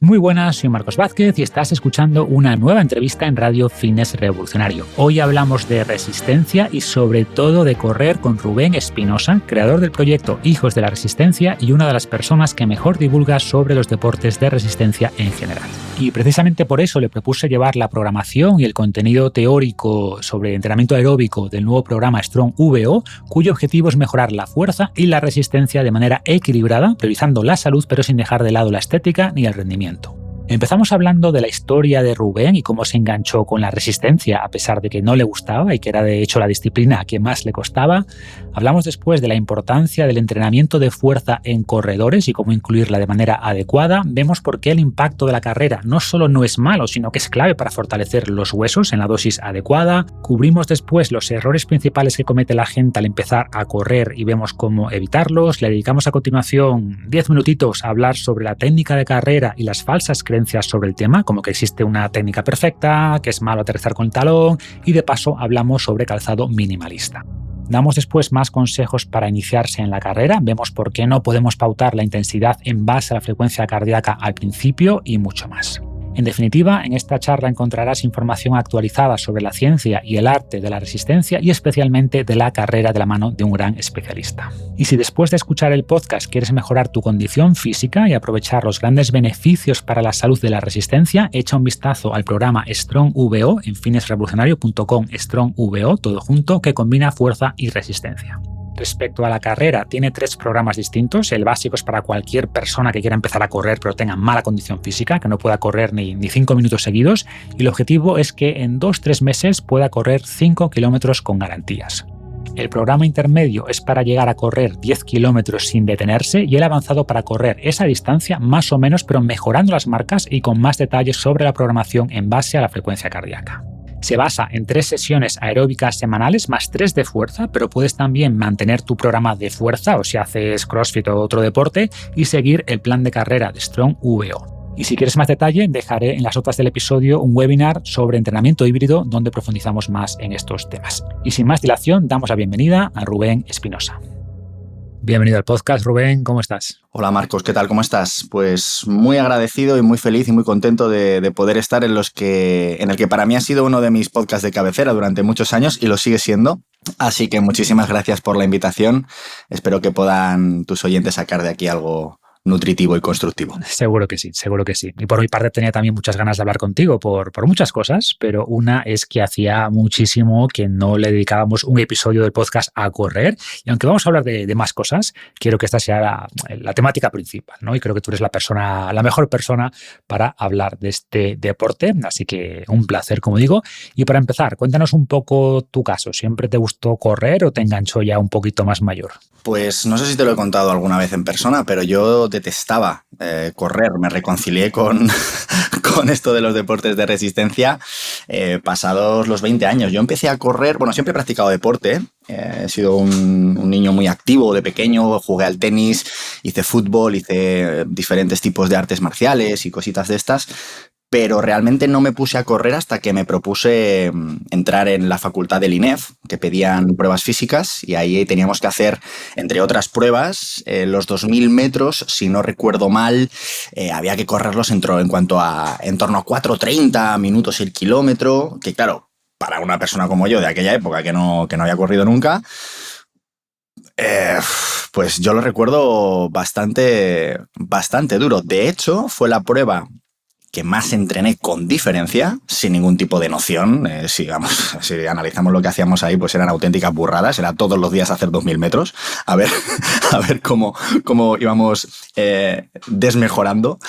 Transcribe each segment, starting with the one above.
Muy buenas, soy Marcos Vázquez y estás escuchando una nueva entrevista en Radio Fitness Revolucionario. Hoy hablamos de resistencia y sobre todo de correr con Rubén Espinosa, creador del proyecto Hijos de la Resistencia y una de las personas que mejor divulga sobre los deportes de resistencia en general. Y precisamente por eso le propuse llevar la programación y el contenido teórico sobre entrenamiento aeróbico del nuevo programa Strong VO, cuyo objetivo es mejorar la fuerza y la resistencia de manera equilibrada, priorizando la salud pero sin dejar de lado la estética ni el rendimiento. Empezamos hablando de la historia de Rubén y cómo se enganchó con la resistencia a pesar de que no le gustaba y que era de hecho la disciplina que más le costaba. Hablamos después de la importancia del entrenamiento de fuerza en corredores y cómo incluirla de manera adecuada. Vemos por qué el impacto de la carrera no solo no es malo, sino que es clave para fortalecer los huesos en la dosis adecuada. Cubrimos después los errores principales que comete la gente al empezar a correr y vemos cómo evitarlos. Le dedicamos a continuación 10 minutitos a hablar sobre la técnica de carrera y las falsas creencias sobre el tema, como que existe una técnica perfecta, que es malo aterrizar con el talón, y de paso hablamos sobre calzado minimalista. Damos después más consejos para iniciarse en la carrera, vemos por qué no podemos pautar la intensidad en base a la frecuencia cardíaca al principio y mucho más. En definitiva, en esta charla encontrarás información actualizada sobre la ciencia y el arte de la resistencia y especialmente de la carrera de la mano de un gran especialista. Y si después de escuchar el podcast quieres mejorar tu condición física y aprovechar los grandes beneficios para la salud de la resistencia, echa un vistazo al programa Strong VO en fitnessrevolucionario.com Strong VO, todo junto, que combina fuerza y resistencia. Respecto a la carrera, tiene 3 programas distintos. El básico es para cualquier persona que quiera empezar a correr pero tenga mala condición física, que no pueda correr ni 5 minutos seguidos, y el objetivo es que en 2-3 meses pueda correr 5 kilómetros con garantías. El programa intermedio es para llegar a correr 10 kilómetros sin detenerse y el avanzado para correr esa distancia más o menos pero mejorando las marcas y con más detalles sobre la programación en base a la frecuencia cardíaca. Se basa en 3 sesiones aeróbicas semanales más 3 de fuerza, pero puedes también mantener tu programa de fuerza o si haces CrossFit o otro deporte y seguir el plan de carrera de Strong VO. Y si quieres más detalle, dejaré en las notas del episodio un webinar sobre entrenamiento híbrido donde profundizamos más en estos temas. Y sin más dilación, damos la bienvenida a Rubén Espinosa. Bienvenido al podcast, Rubén, ¿cómo estás? Hola Marcos, ¿qué tal? ¿Cómo estás? Pues muy agradecido y muy feliz y muy contento de poder estar en el que para mí ha sido uno de mis podcasts de cabecera durante muchos años y lo sigue siendo. Así que muchísimas gracias por la invitación. Espero que puedan tus oyentes sacar de aquí algo nutritivo y constructivo. Seguro que sí, seguro que sí. Y por mi parte tenía también muchas ganas de hablar contigo por muchas cosas, pero una es que hacía muchísimo que no le dedicábamos un episodio del podcast a correr, y aunque vamos a hablar de más cosas, quiero que esta sea la temática principal, ¿no? Y creo que tú eres la mejor persona para hablar de este deporte, así que un placer, como digo. Y para empezar, cuéntanos un poco tu caso. ¿Siempre te gustó correr o te enganchó ya un poquito más mayor? Pues no sé si te lo he contado alguna vez en persona, pero yo detestaba correr. Me reconcilié con esto de los deportes de resistencia pasados los 20 años. Yo empecé a correr, siempre he practicado deporte. He sido un niño muy activo de pequeño, jugué al tenis, hice fútbol, hice diferentes tipos de artes marciales y cositas de estas. Pero realmente no me puse a correr hasta que me propuse entrar en la facultad del INEF, que pedían pruebas físicas, y ahí teníamos que hacer, entre otras pruebas, los 2.000 metros, si no recuerdo mal, había que correrlos en torno a 4:30 minutos el kilómetro, que claro, para una persona como yo de aquella época que no había corrido nunca, pues yo lo recuerdo bastante duro. De hecho, fue la prueba que más entrené con diferencia, sin ningún tipo de noción. Si analizamos lo que hacíamos ahí, pues eran auténticas burradas. Era todos los días hacer 2.000 metros. A ver cómo íbamos desmejorando.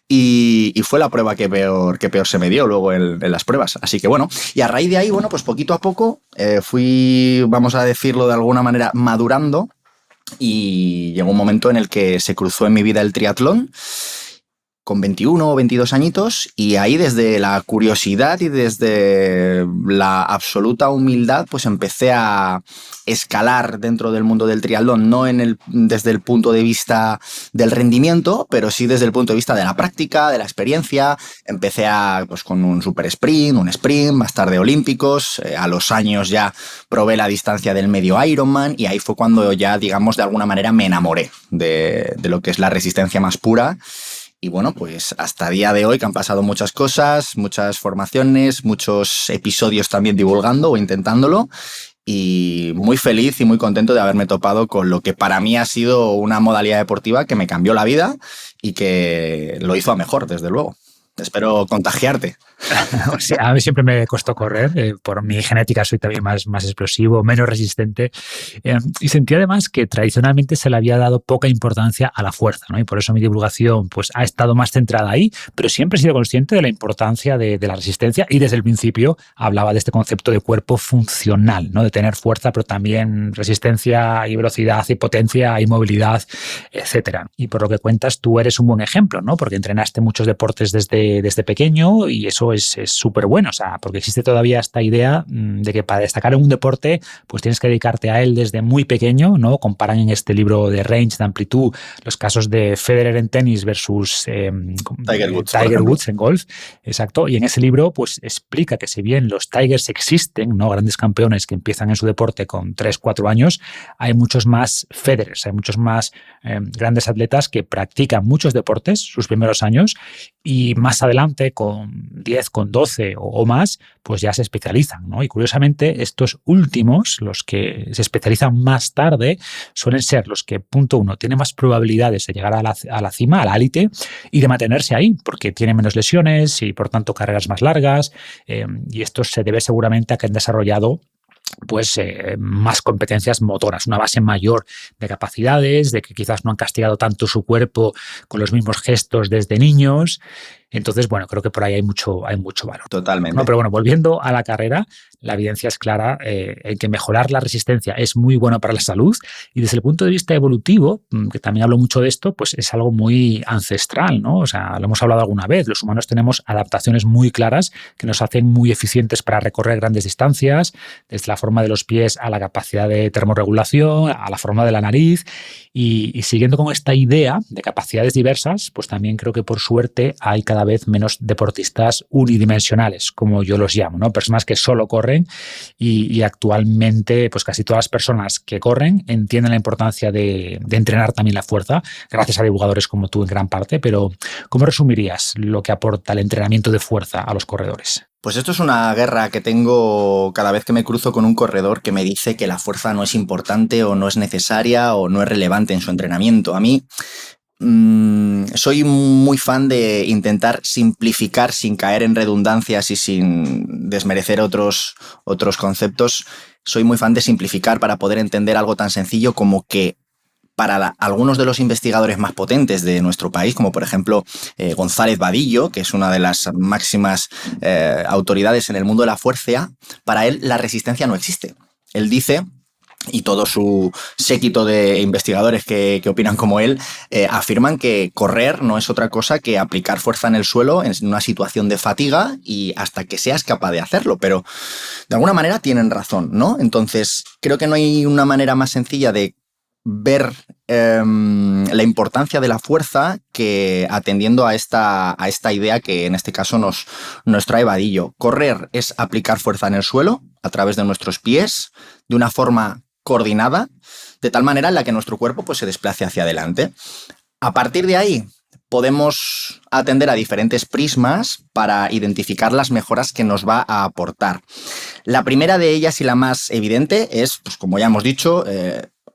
Y fue la prueba que peor se me dio luego en las pruebas. Así que y a raíz de ahí, pues poquito a poco fui, vamos a decirlo de alguna manera, madurando. Y llegó un momento en el que se cruzó en mi vida el triatlón, con 21 o 22 añitos, y ahí desde la curiosidad y desde la absoluta humildad pues empecé a escalar dentro del mundo del triatlón, no desde el punto de vista del rendimiento, pero sí desde el punto de vista de la práctica, de la experiencia. Empecé con un super sprint, un sprint, más tarde olímpicos, a los años ya probé la distancia del medio Ironman, y ahí fue cuando ya, digamos, de alguna manera me enamoré de lo que es la resistencia más pura. Y bueno, pues hasta día de hoy, que han pasado muchas cosas, muchas formaciones, muchos episodios también divulgando o intentándolo, y muy feliz y muy contento de haberme topado con lo que para mí ha sido una modalidad deportiva que me cambió la vida y que lo hizo a mejor, desde luego. Espero contagiarte. O sea, a mí siempre me costó correr, por mi genética soy también más explosivo, menos resistente, y sentí además que tradicionalmente se le había dado poca importancia a la fuerza, ¿no? Y por eso mi divulgación pues, ha estado más centrada ahí, pero siempre he sido consciente de la importancia de la resistencia y desde el principio hablaba de este concepto de cuerpo funcional, ¿no? De tener fuerza, pero también resistencia y velocidad y potencia y movilidad, etcétera. Y por lo que cuentas, tú eres un buen ejemplo, ¿no? Porque entrenaste muchos deportes desde pequeño y eso es súper bueno, o sea, porque existe todavía esta idea de que para destacar en un deporte pues tienes que dedicarte a él desde muy pequeño, ¿no? Comparan en este libro de Range, de amplitud, los casos de Federer en tenis versus Tiger Woods en golf, exacto, y en ese libro pues explica que si bien los Tigers existen, ¿no? Grandes campeones que empiezan en su deporte con 3, 4 años, hay muchos más Federers, hay muchos más grandes atletas que practican muchos deportes sus primeros años y más adelante con 10, con 12 o más, pues ya se especializan, ¿no? Y curiosamente estos últimos, los que se especializan más tarde, suelen ser los que, punto uno, tienen más probabilidades de llegar a la cima, a la élite, y de mantenerse ahí, porque tienen menos lesiones y por tanto carreras más largas, y esto se debe seguramente a que han desarrollado pues más competencias motoras, una base mayor de capacidades, de que quizás no han castigado tanto su cuerpo con los mismos gestos desde niños. Entonces, bueno, creo que por ahí hay mucho valor. Totalmente. No, pero bueno, volviendo a la carrera, la evidencia es clara en que mejorar la resistencia es muy bueno para la salud y desde el punto de vista evolutivo, que también hablo mucho de esto, pues es algo muy ancestral, ¿no? O sea, lo hemos hablado alguna vez, los humanos tenemos adaptaciones muy claras que nos hacen muy eficientes para recorrer grandes distancias, desde la forma de los pies a la capacidad de termorregulación, a la forma de la nariz y siguiendo con esta idea de capacidades diversas, pues también creo que por suerte hay cada vez menos deportistas unidimensionales, como yo los llamo, ¿no? Personas que solo corren y actualmente pues casi todas las personas que corren entienden la importancia de entrenar también la fuerza, gracias a divulgadores como tú en gran parte, pero ¿cómo resumirías lo que aporta el entrenamiento de fuerza a los corredores? Pues esto es una guerra que tengo cada vez que me cruzo con un corredor que me dice que la fuerza no es importante o no es necesaria o no es relevante en su entrenamiento. A mí soy muy fan de intentar simplificar sin caer en redundancias y sin desmerecer otros conceptos. Soy muy fan de simplificar para poder entender algo tan sencillo como que para algunos de los investigadores más potentes de nuestro país, como por ejemplo González Vadillo, que es una de las máximas autoridades en el mundo de la fuerza, para él la resistencia no existe. Él dice, y todo su séquito de investigadores que opinan como él, afirman que correr no es otra cosa que aplicar fuerza en el suelo en una situación de fatiga y hasta que seas capaz de hacerlo. Pero de alguna manera tienen razón, ¿no? Entonces, creo que no hay una manera más sencilla de ver la importancia de la fuerza que atendiendo a esta idea que en este caso nos trae Vadillo. Correr es aplicar fuerza en el suelo a través de nuestros pies de una forma coordinada, de tal manera en la que nuestro cuerpo pues, se desplace hacia adelante. A partir de ahí podemos atender a diferentes prismas para identificar las mejoras que nos va a aportar. La primera de ellas y la más evidente es, pues, como ya hemos dicho,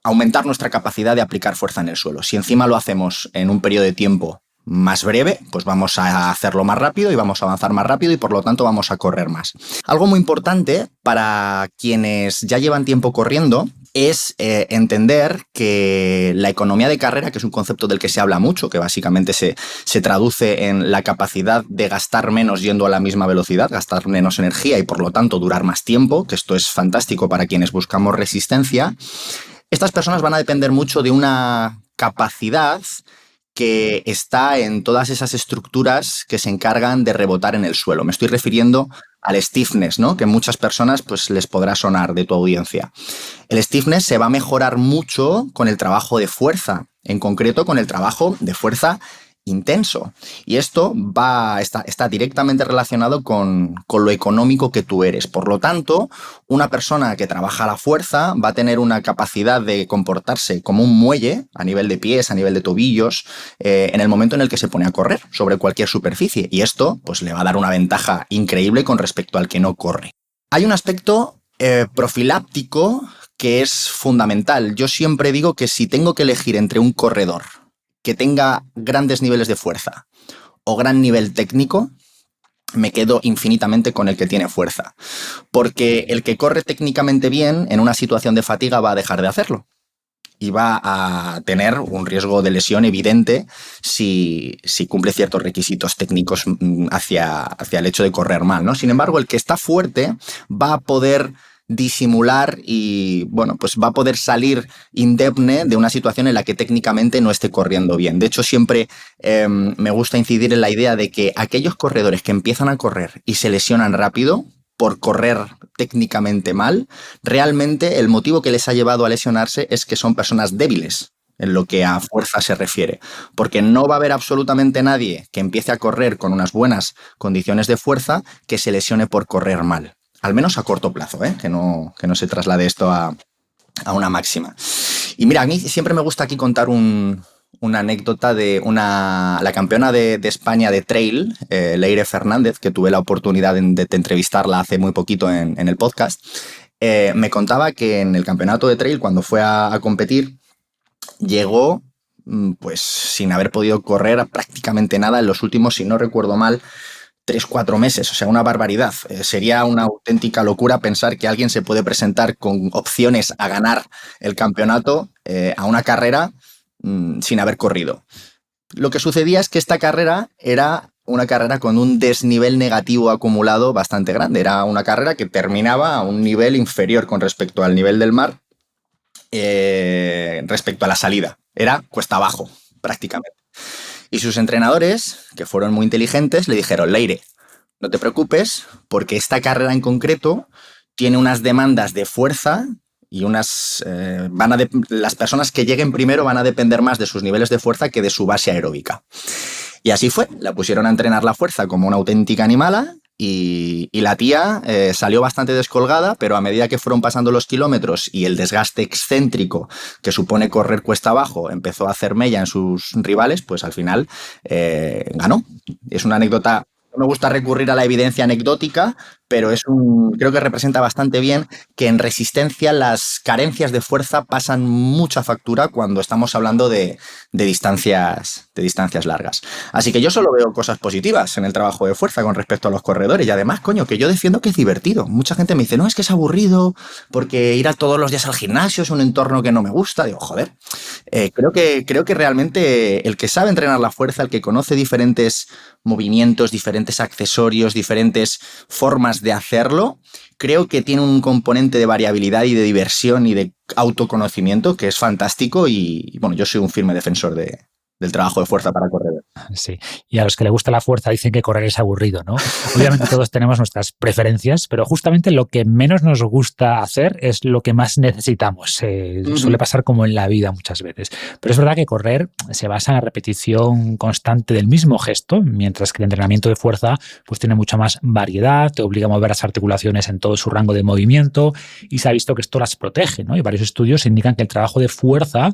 aumentar nuestra capacidad de aplicar fuerza en el suelo. Si encima lo hacemos en un periodo de tiempo más breve, pues vamos a hacerlo más rápido y vamos a avanzar más rápido y por lo tanto vamos a correr más. Algo muy importante para quienes ya llevan tiempo corriendo es entender que la economía de carrera, que es un concepto del que se habla mucho, que básicamente se traduce en la capacidad de gastar menos yendo a la misma velocidad, gastar menos energía y por lo tanto durar más tiempo, que esto es fantástico para quienes buscamos resistencia. Estas personas van a depender mucho de una capacidad que está en todas esas estructuras que se encargan de rebotar en el suelo. Me estoy refiriendo al stiffness, ¿no? Que muchas personas pues, les podrá sonar de tu audiencia. El stiffness se va a mejorar mucho con el trabajo de fuerza, en concreto con el trabajo de fuerza intenso. Y esto está directamente relacionado con lo económico que tú eres. Por lo tanto, una persona que trabaja a la fuerza va a tener una capacidad de comportarse como un muelle a nivel de pies, a nivel de tobillos, en el momento en el que se pone a correr sobre cualquier superficie. Y esto pues, le va a dar una ventaja increíble con respecto al que no corre. Hay un aspecto profiláctico que es fundamental. Yo siempre digo que si tengo que elegir entre un corredor que tenga grandes niveles de fuerza o gran nivel técnico, me quedo infinitamente con el que tiene fuerza. Porque el que corre técnicamente bien, en una situación de fatiga va a dejar de hacerlo. Y va a tener un riesgo de lesión evidente si cumple ciertos requisitos técnicos hacia el hecho de correr mal, ¿no? Sin embargo, el que está fuerte va a poder disimular y, bueno, pues va a poder salir indemne de una situación en la que técnicamente no esté corriendo bien. De hecho, siempre me gusta incidir en la idea de que aquellos corredores que empiezan a correr y se lesionan rápido por correr técnicamente mal, realmente el motivo que les ha llevado a lesionarse es que son personas débiles en lo que a fuerza se refiere, porque no va a haber absolutamente nadie que empiece a correr con unas buenas condiciones de fuerza que se lesione por correr mal. Al menos a corto plazo, que no se traslade esto a una máxima. Y mira, a mí siempre me gusta aquí contar una anécdota de la campeona de España de trail, Leire Fernández, que tuve la oportunidad de entrevistarla hace muy poquito en el podcast. Me contaba que en el campeonato de trail, cuando fue a competir, llegó pues sin haber podido correr prácticamente nada en los últimos, si no recuerdo mal, 3-4 meses, o sea, una barbaridad. Sería una auténtica locura pensar que alguien se puede presentar con opciones a ganar el campeonato a una carrera sin haber corrido. Lo que sucedía es que esta carrera era una carrera con un desnivel negativo acumulado bastante grande. Era una carrera que terminaba a un nivel inferior con respecto al nivel del mar, respecto a la salida. Era cuesta abajo, prácticamente. Y sus entrenadores, que fueron muy inteligentes, le dijeron: Leire, no te preocupes, porque esta carrera en concreto tiene unas demandas de fuerza y las personas que lleguen primero van a depender más de sus niveles de fuerza que de su base aeróbica. Y así fue, la pusieron a entrenar la fuerza como una auténtica animala y la tía salió bastante descolgada, pero a medida que fueron pasando los kilómetros y el desgaste excéntrico que supone correr cuesta abajo empezó a hacer mella en sus rivales, pues al final ganó. Es una anécdota. No me gusta recurrir a la evidencia anecdótica, pero creo que representa bastante bien que en resistencia las carencias de fuerza pasan mucha factura cuando estamos hablando de distancias largas. Así que yo solo veo cosas positivas en el trabajo de fuerza con respecto a los corredores y además, coño, que yo defiendo que es divertido. Mucha gente me dice: no, es que es aburrido porque ir a todos los días al gimnasio es un entorno que no me gusta. Digo, joder, creo que realmente el que sabe entrenar la fuerza, el que conoce diferentes movimientos, diferentes accesorios, diferentes formas de hacerlo, creo que tiene un componente de variabilidad y de diversión y de autoconocimiento que es fantástico y bueno, yo soy un firme defensor del trabajo de fuerza para correr. Sí, y a los que le gusta la fuerza dicen que correr es aburrido, ¿no? Obviamente todos tenemos nuestras preferencias, pero justamente lo que menos nos gusta hacer es lo que más necesitamos. Suele pasar como en la vida muchas veces. Pero es verdad que correr se basa en la repetición constante del mismo gesto, mientras que el entrenamiento de fuerza pues tiene mucha más variedad, te obliga a mover las articulaciones en todo su rango de movimiento y se ha visto que esto las protege, ¿no? Y varios estudios indican que el trabajo de fuerza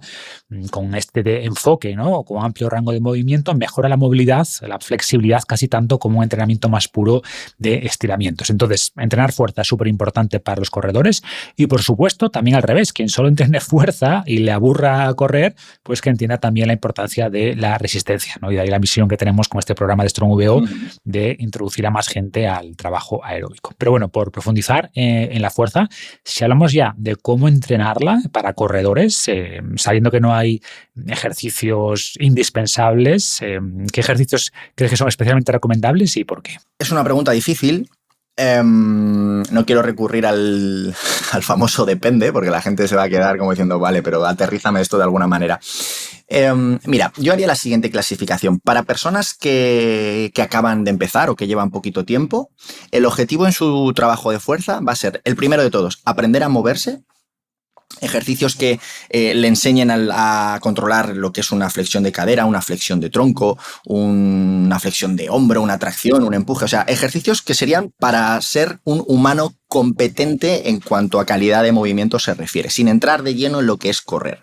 con este enfoque, ¿no? Con amplio rango de movimiento mejora la movilidad, la flexibilidad casi tanto como un entrenamiento más puro de estiramientos. Entonces, entrenar fuerza es súper importante para los corredores y, por supuesto, también al revés. Quien solo entrene fuerza y le aburra correr, pues que entienda también la importancia de la resistencia, ¿no? Y de ahí la misión que tenemos con este programa de StrongVO de introducir a más gente al trabajo aeróbico. Pero bueno, por profundizar en la fuerza, si hablamos ya de cómo entrenarla para corredores, sabiendo que no hay ejercicios indispensables, ¿qué ejercicios crees que son especialmente recomendables y por qué? Es una pregunta difícil. No quiero recurrir al famoso depende, porque la gente se va a quedar como diciendo, vale, pero aterrízame esto de alguna manera. Mira, yo haría la siguiente clasificación. Para personas que acaban de empezar o que llevan poquito tiempo, el objetivo en su trabajo de fuerza va a ser, el primero de todos, aprender a moverse. ejercicios que le enseñen a controlar lo que es una flexión de cadera, una flexión de tronco, una flexión de hombro, una tracción, un empuje. O sea, ejercicios que serían para ser un humano competente en cuanto a calidad de movimiento se refiere, sin entrar de lleno en lo que es correr.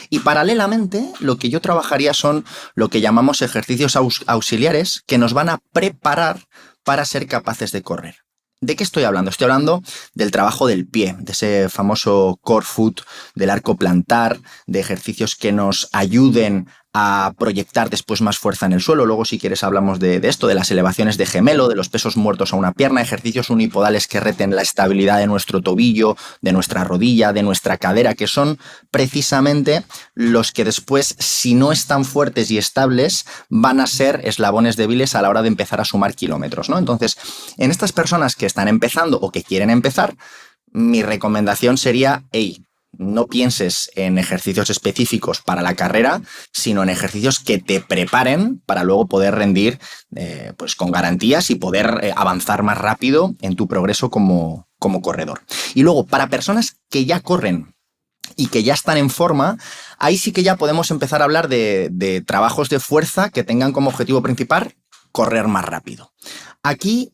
Y paralelamente, lo que yo trabajaría son lo que llamamos ejercicios auxiliares que nos van a preparar para ser capaces de correr. ¿De qué estoy hablando? Estoy hablando del trabajo del pie, de ese famoso core foot, del arco plantar, de ejercicios que nos ayuden a proyectar después más fuerza en el suelo. Luego, si quieres, hablamos de esto, de las elevaciones de gemelo, de los pesos muertos a una pierna, ejercicios unipodales que reten la estabilidad de nuestro tobillo, de nuestra rodilla, de nuestra cadera, que son precisamente los que después, si no están fuertes y estables, van a ser eslabones débiles a la hora de empezar a sumar kilómetros, ¿no? Entonces, en estas personas que están empezando o que quieren empezar, mi recomendación sería, no pienses en ejercicios específicos para la carrera, sino en ejercicios que te preparen para luego poder rendir pues con garantías y poder avanzar más rápido en tu progreso como corredor. Y luego, para personas que ya corren y que ya están en forma, ahí sí que ya podemos empezar a hablar de trabajos de fuerza que tengan como objetivo principal correr más rápido. Aquí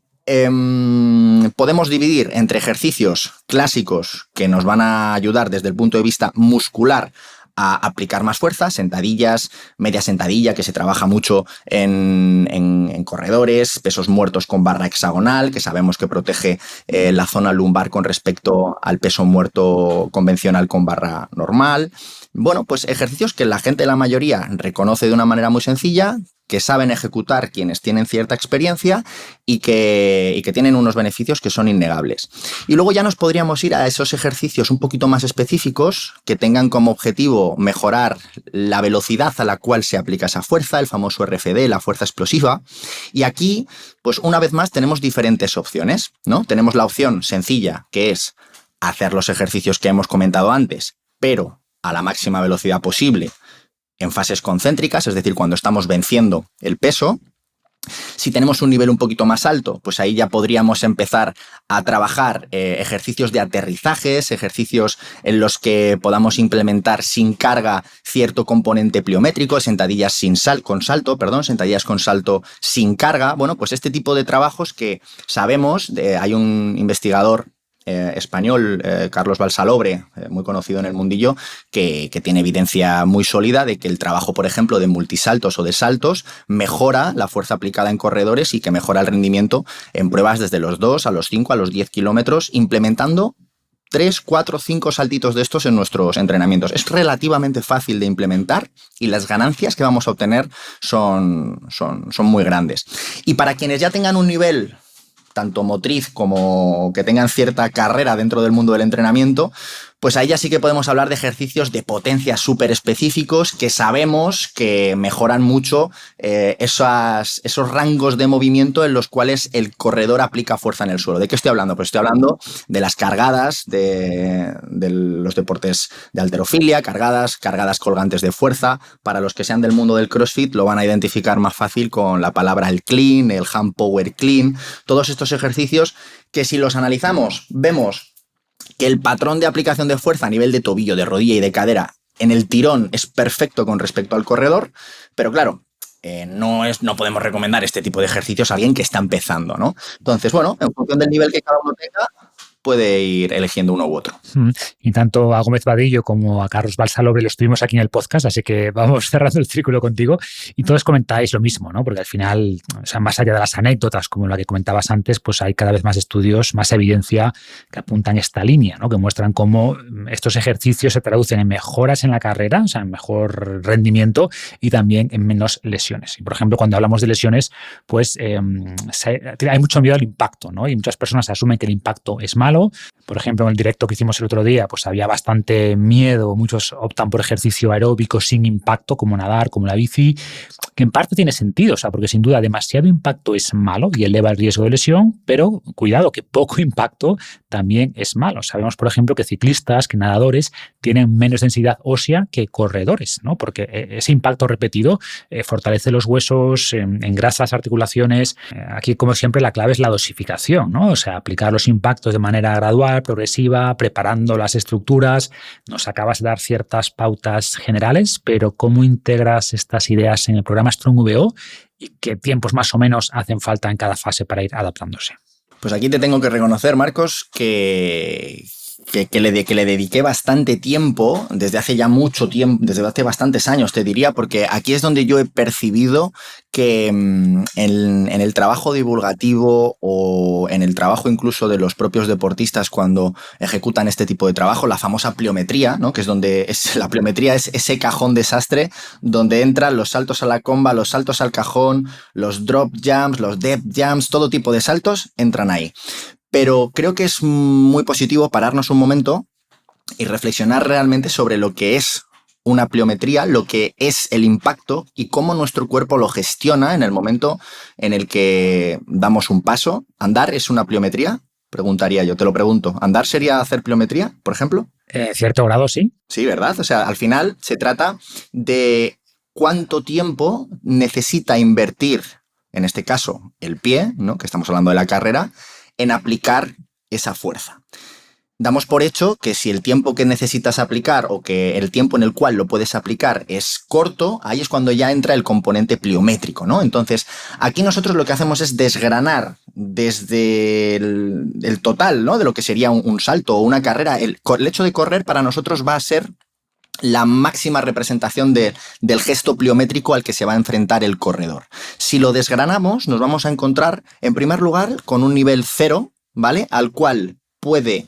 podemos dividir entre ejercicios clásicos que nos van a ayudar desde el punto de vista muscular a aplicar más fuerza, sentadillas, media sentadilla, que se trabaja mucho en corredores, pesos muertos con barra hexagonal, que sabemos que protege la zona lumbar con respecto al peso muerto convencional con barra normal. Bueno, pues ejercicios que la gente, la mayoría, reconoce de una manera muy sencilla, que saben ejecutar quienes tienen cierta experiencia y que tienen unos beneficios que son innegables. Y luego ya nos podríamos ir a esos ejercicios un poquito más específicos que tengan como objetivo mejorar la velocidad a la cual se aplica esa fuerza, el famoso RFD, la fuerza explosiva. Y aquí, pues una vez más, tenemos diferentes opciones, ¿no? Tenemos la opción sencilla, que es hacer los ejercicios que hemos comentado antes, pero a la máxima velocidad posible, en fases concéntricas, es decir, cuando estamos venciendo el peso. Si tenemos un nivel un poquito más alto, pues ahí ya podríamos empezar a trabajar ejercicios de aterrizajes, ejercicios en los que podamos implementar sin carga cierto componente pliométrico, sentadillas con salto sin carga. Bueno, pues este tipo de trabajos que sabemos, hay un investigador español, Carlos Balsalobre, muy conocido en el mundillo, que tiene evidencia muy sólida de que el trabajo, por ejemplo, de multisaltos o de saltos mejora la fuerza aplicada en corredores y que mejora el rendimiento en pruebas desde los 2 a los 5 a los 10 kilómetros, implementando 3, 4, 5 saltitos de estos en nuestros entrenamientos. Es relativamente fácil de implementar y las ganancias que vamos a obtener son muy grandes. Y para quienes ya tengan un nivel tanto motriz como que tengan cierta carrera dentro del mundo del entrenamiento, pues ahí ya sí que podemos hablar de ejercicios de potencia súper específicos que sabemos que mejoran mucho esos rangos de movimiento en los cuales el corredor aplica fuerza en el suelo. ¿De qué estoy hablando? Pues estoy hablando de las cargadas, de los deportes de halterofilia, cargadas colgantes de fuerza. Para los que sean del mundo del CrossFit lo van a identificar más fácil con la palabra el clean, el hand power clean, todos estos ejercicios que si los analizamos vemos que el patrón de aplicación de fuerza a nivel de tobillo, de rodilla y de cadera en el tirón es perfecto con respecto al corredor, pero claro, no podemos recomendar este tipo de ejercicios a alguien que está empezando, ¿no? Entonces, bueno, en función del nivel que cada uno tenga, puede ir eligiendo uno u otro. Y tanto a Gómez Vadillo como a Carlos Balsalobre los tuvimos aquí en el podcast, así que vamos cerrando el círculo contigo y todos comentáis lo mismo, ¿no? Porque al final, o sea, más allá de las anécdotas como la que comentabas antes, pues hay cada vez más estudios, más evidencia que apuntan esta línea, ¿no? Que muestran cómo estos ejercicios se traducen en mejoras en la carrera, o sea, en mejor rendimiento y también en menos lesiones. Y, por ejemplo, cuando hablamos de lesiones, pues hay mucho miedo al impacto, ¿no? Y muchas personas asumen que el impacto es malo. Por ejemplo, en el directo que hicimos el otro día, pues había bastante miedo. Muchos optan por ejercicio aeróbico sin impacto, como nadar, como la bici, que en parte tiene sentido, o sea, porque sin duda demasiado impacto es malo y eleva el riesgo de lesión, pero cuidado, que poco impacto también es malo. Sabemos, por ejemplo, que ciclistas, que nadadores tienen menos densidad ósea que corredores, ¿no? Porque ese impacto repetido fortalece los huesos, engrasa las articulaciones. Aquí, como siempre, la clave es la dosificación, ¿no? O sea, aplicar los impactos de manera gradual, progresiva, preparando las estructuras. Nos acabas de dar ciertas pautas generales, pero ¿cómo integras estas ideas en el programa StrongVO y qué tiempos más o menos hacen falta en cada fase para ir adaptándose? Pues aquí te tengo que reconocer, Marcos, que le dediqué bastante tiempo, desde hace ya mucho tiempo, desde hace bastantes años, te diría, porque aquí es donde yo he percibido que en el trabajo divulgativo o en el trabajo incluso de los propios deportistas cuando ejecutan este tipo de trabajo, la famosa pliometría, ¿no? Que es donde la pliometría es ese cajón desastre donde entran los saltos a la comba, los saltos al cajón, los drop jumps, los depth jumps, todo tipo de saltos entran ahí. Pero creo que es muy positivo pararnos un momento y reflexionar realmente sobre lo que es una pliometría, lo que es el impacto y cómo nuestro cuerpo lo gestiona en el momento en el que damos un paso. ¿Andar es una pliometría? Preguntaría yo, te lo pregunto. ¿Andar sería hacer pliometría, por ejemplo? En cierto grado, sí. Sí, ¿verdad? O sea, al final se trata de cuánto tiempo necesita invertir, en este caso, el pie, ¿no? Que estamos hablando de la carrera, en aplicar esa fuerza. Damos por hecho que si el tiempo que necesitas aplicar o que el tiempo en el cual lo puedes aplicar es corto, ahí es cuando ya entra el componente pliométrico, ¿no? Entonces, aquí nosotros lo que hacemos es desgranar desde el total, ¿no? De lo que sería un salto o una carrera. El hecho de correr para nosotros va a ser la máxima representación del gesto pliométrico al que se va a enfrentar el corredor. Si lo desgranamos, nos vamos a encontrar, en primer lugar, con un nivel 0, ¿vale? Al cual puede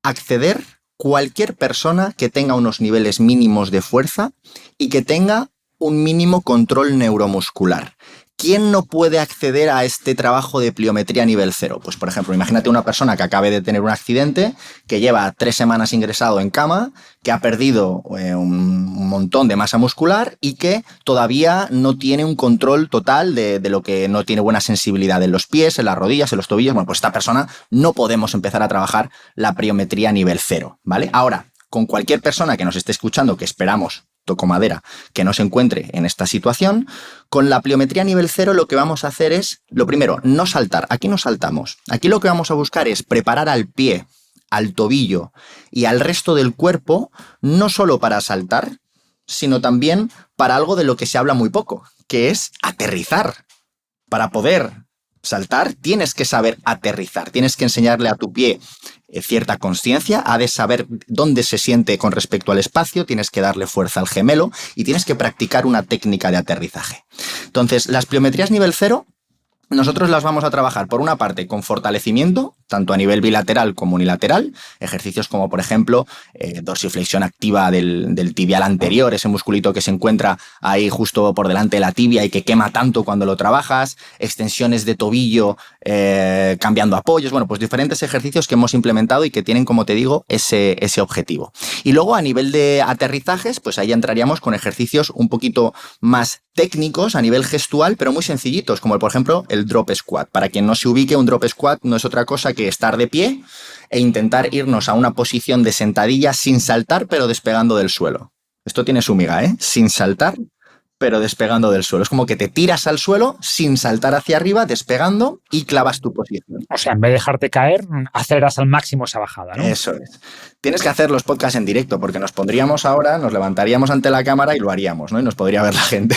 acceder cualquier persona que tenga unos niveles mínimos de fuerza y que tenga un mínimo control neuromuscular. ¿Quién no puede acceder a este trabajo de pliometría nivel 0? Pues, por ejemplo, imagínate una persona que acabe de tener un accidente, que lleva 3 semanas ingresado en cama, que ha perdido un montón de masa muscular y que todavía no tiene un control total de lo que no tiene buena sensibilidad en los pies, en las rodillas, en los tobillos. Bueno, pues esta persona no podemos empezar a trabajar la pliometría nivel 0, ¿vale? Ahora, con cualquier persona que nos esté escuchando, que esperamos, toco madera, que no se encuentre en esta situación, con la pliometría nivel 0 lo que vamos a hacer es, lo primero, no saltar. Aquí no saltamos. Aquí lo que vamos a buscar es preparar al pie, al tobillo y al resto del cuerpo, no solo para saltar, sino también para algo de lo que se habla muy poco, que es aterrizar. Para poder saltar, tienes que saber aterrizar, tienes que enseñarle a tu pie cierta consciencia, ha de saber dónde se siente con respecto al espacio, tienes que darle fuerza al gemelo y tienes que practicar una técnica de aterrizaje. Entonces, las pliometrías nivel 0, nosotros las vamos a trabajar, por una parte, con fortalecimiento, tanto a nivel bilateral como unilateral, ejercicios como, por ejemplo, dorsiflexión activa del tibial anterior, ese musculito que se encuentra ahí justo por delante de la tibia y que quema tanto cuando lo trabajas, extensiones de tobillo cambiando apoyos, bueno, pues diferentes ejercicios que hemos implementado y que tienen, como te digo, ese objetivo. Y luego, a nivel de aterrizajes, pues ahí entraríamos con ejercicios un poquito más técnicos a nivel gestual, pero muy sencillitos, como por ejemplo el drop squat. Para quien no se ubique, un drop squat no es otra cosa que estar de pie e intentar irnos a una posición de sentadilla sin saltar, pero despegando del suelo. Esto tiene su miga, ¿eh? Sin saltar, pero despegando del suelo. Es como que te tiras al suelo sin saltar hacia arriba, despegando y clavas tu posición. O sea, en vez de dejarte caer, aceleras al máximo esa bajada, ¿no? Eso es. Tienes que hacer los podcasts en directo, porque nos pondríamos ahora, nos levantaríamos ante la cámara y lo haríamos, ¿no? Y nos podría ver la gente.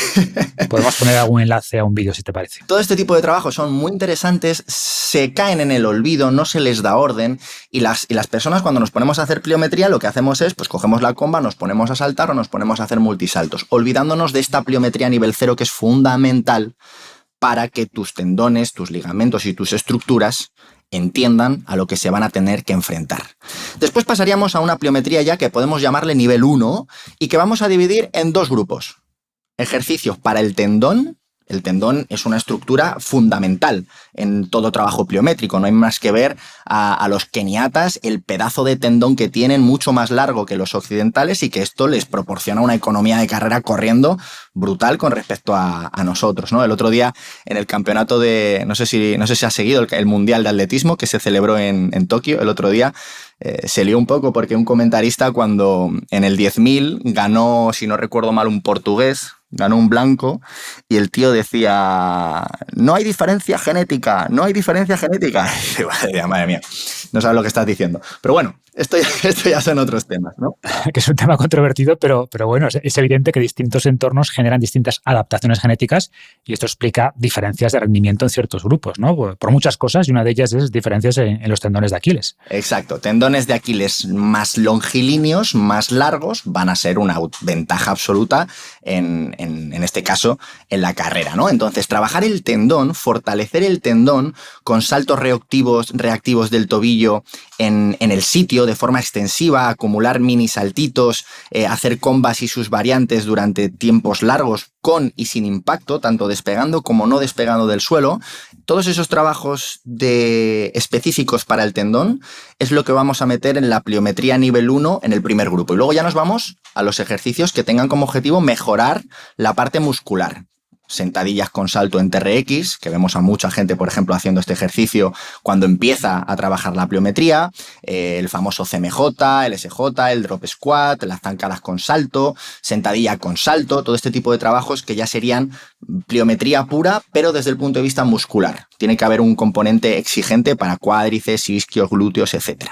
Podemos poner algún enlace a un vídeo, si te parece. Todo este tipo de trabajos son muy interesantes, se caen en el olvido, no se les da orden, y las personas, cuando nos ponemos a hacer pliometría, lo que hacemos es, pues cogemos la comba, nos ponemos a saltar o nos ponemos a hacer multisaltos, olvidándonos de esta pliometría nivel 0 que es fundamental para que tus tendones, tus ligamentos y tus estructuras entiendan a lo que se van a tener que enfrentar. Después pasaríamos a una pliometría ya que podemos llamarle nivel 1 y que vamos a dividir en 2 grupos. Ejercicios para el tendón El tendón es una estructura fundamental en todo trabajo pliométrico. No hay más que ver a los keniatas, el pedazo de tendón que tienen mucho más largo que los occidentales y que esto les proporciona una economía de carrera corriendo brutal con respecto a nosotros, ¿no? El otro día en el campeonato no sé si has seguido el Mundial de Atletismo que se celebró en Tokio el otro día, se lió un poco porque un comentarista cuando en el 10.000 ganó, si no recuerdo mal, un portugués, ganó un blanco, y el tío decía, no hay diferencia genética, no hay diferencia genética. Y digo, madre mía, no sabes lo que estás diciendo. Pero bueno, esto ya son otros temas, ¿no? Que es un tema controvertido, pero bueno, es evidente que distintos entornos generan distintas adaptaciones genéticas y esto explica diferencias de rendimiento en ciertos grupos, ¿no? Por muchas cosas, y una de ellas es diferencias en los tendones de Aquiles. Exacto, tendones de Aquiles más longilíneos, más largos, van a ser una ventaja absoluta en este caso, en la carrera, ¿no? Entonces, trabajar el tendón, fortalecer el tendón con saltos reactivos del tobillo en el sitio de forma extensiva, acumular mini saltitos, hacer combas y sus variantes durante tiempos largos con y sin impacto, tanto despegando como no despegando del suelo. Todos esos trabajos específicos para el tendón es lo que vamos a meter en la pliometría nivel 1 en el primer grupo. Y luego ya nos vamos a los ejercicios que tengan como objetivo mejorar la parte muscular. Sentadillas con salto en TRX, que vemos a mucha gente, por ejemplo, haciendo este ejercicio cuando empieza a trabajar la pliometría, el famoso CMJ, el SJ, el drop squat, las zancadas con salto, sentadilla con salto, todo este tipo de trabajos que ya serían pliometría pura, pero desde el punto de vista muscular. Tiene que haber un componente exigente para cuádriceps, isquios, glúteos, etc.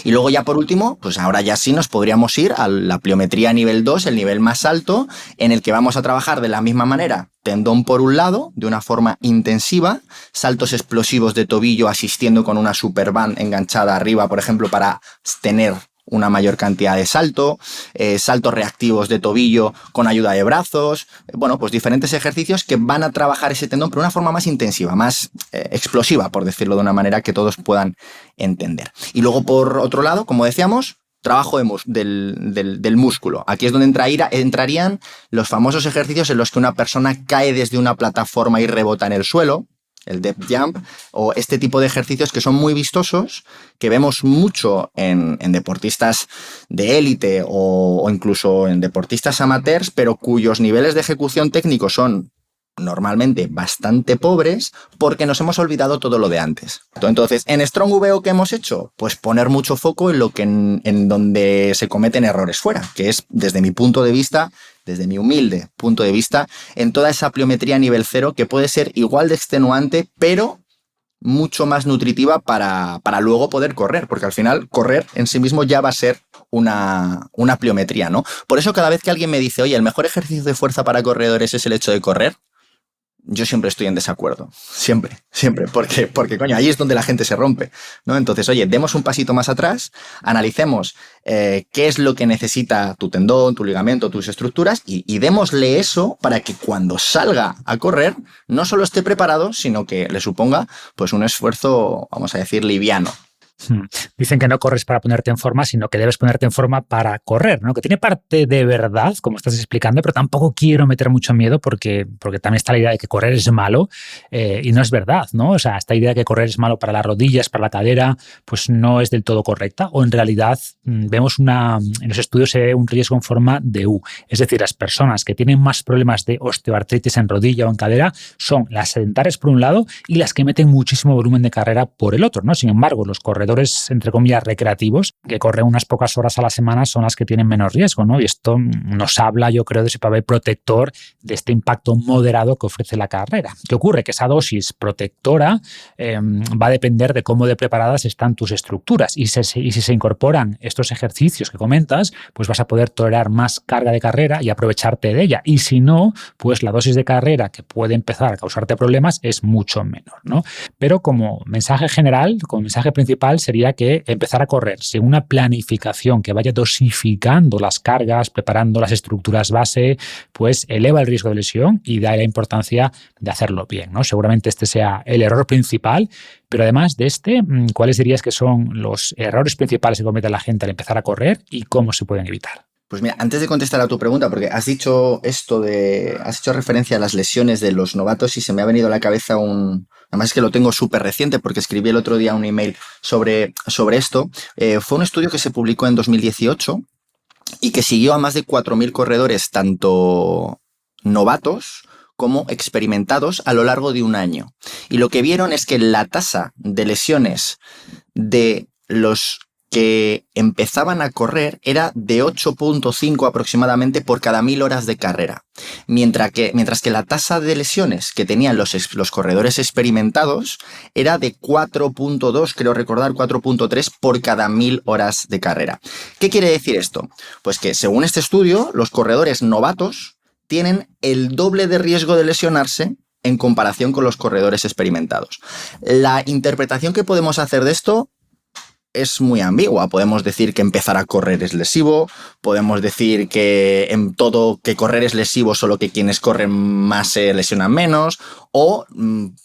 Y luego ya por último, pues ahora ya sí nos podríamos ir a la pliometría nivel 2, el nivel más alto, en el que vamos a trabajar de la misma manera tendón por un lado, de una forma intensiva, saltos explosivos de tobillo asistiendo con una superband enganchada arriba, por ejemplo, para tener una mayor cantidad de saltos reactivos de tobillo con ayuda de brazos, bueno, pues diferentes ejercicios que van a trabajar ese tendón pero de una forma más intensiva, más explosiva, por decirlo de una manera que todos puedan entender. Y luego, por otro lado, como decíamos, trabajo del músculo. Aquí es donde entrarían los famosos ejercicios en los que una persona cae desde una plataforma y rebota en el suelo, el depth jump, o este tipo de ejercicios que son muy vistosos, que vemos mucho en deportistas de élite o incluso en deportistas amateurs, pero cuyos niveles de ejecución técnico son normalmente bastante pobres porque nos hemos olvidado todo lo de antes. Entonces, en Strong VO, ¿qué hemos hecho? Pues poner mucho foco en lo que en donde se cometen errores fuera, que es, desde mi punto de vista, desde mi humilde punto de vista, en toda esa pliometría nivel 0 que puede ser igual de extenuante, pero mucho más nutritiva para luego poder correr, porque al final correr en sí mismo ya va a ser una pliometría, ¿no? Por eso cada vez que alguien me dice, oye, el mejor ejercicio de fuerza para corredores es el hecho de correr, yo siempre estoy en desacuerdo, siempre, porque coño, ahí es donde la gente se rompe, ¿no? Entonces, oye, demos un pasito más atrás, analicemos qué es lo que necesita tu tendón, tu ligamento, tus estructuras y démosle eso para que cuando salga a correr no solo esté preparado, sino que le suponga pues un esfuerzo, vamos a decir, liviano. Dicen que no corres para ponerte en forma, sino que debes ponerte en forma para correr, ¿no? Que tiene parte de verdad, como estás explicando, pero tampoco quiero meter mucho miedo porque también está la idea de que correr es malo y no es verdad, ¿no? O sea, esta idea de que correr es malo para las rodillas, para la cadera, pues no es del todo correcta, o en realidad vemos en los estudios se ve un riesgo en forma de U. Es decir, las personas que tienen más problemas de osteoartritis en rodilla o en cadera son las sedentarias por un lado y las que meten muchísimo volumen de carrera por el otro, ¿no? Sin embargo, los corredores, entre comillas, recreativos, que corren unas pocas horas a la semana, son las que tienen menos riesgo, ¿no? Y esto nos habla, yo creo, de ese papel protector, de este impacto moderado que ofrece la carrera. ¿Qué ocurre? Que esa dosis protectora va a depender de cómo de preparadas están tus estructuras. Y si se incorporan estos ejercicios que comentas, pues vas a poder tolerar más carga de carrera y aprovecharte de ella. Y si no, pues la dosis de carrera que puede empezar a causarte problemas es mucho menor, ¿no? Pero como mensaje general, como mensaje principal, sería que empezar a correr sin una planificación que vaya dosificando las cargas, preparando las estructuras base, pues eleva el riesgo de lesión y da la importancia de hacerlo bien, ¿no? Seguramente este sea el error principal, pero además de ¿cuáles dirías que son los errores principales que comete la gente al empezar a correr y cómo se pueden evitar? Pues mira, antes de contestar a tu pregunta, porque has hecho referencia a las lesiones de los novatos y se me ha venido a la cabeza además es que lo tengo súper reciente porque escribí el otro día un email sobre esto. Fue un estudio que se publicó en 2018 y que siguió a más de 4.000 corredores, tanto novatos como experimentados, a lo largo de un año. Y lo que vieron es que la tasa de lesiones de los que empezaban a correr era de 8,5 aproximadamente por cada 1.000 horas de carrera. Mientras que la tasa de lesiones que tenían los corredores experimentados era de 4,2, creo recordar, 4,3 por cada 1.000 horas de carrera. ¿Qué quiere decir esto? Pues que según este estudio, los corredores novatos tienen el doble de riesgo de lesionarse en comparación con los corredores experimentados. La interpretación que podemos hacer de esto es muy ambigua. Podemos decir que empezar a correr es lesivo, podemos decir que que correr es lesivo, solo que quienes corren más se lesionan menos, o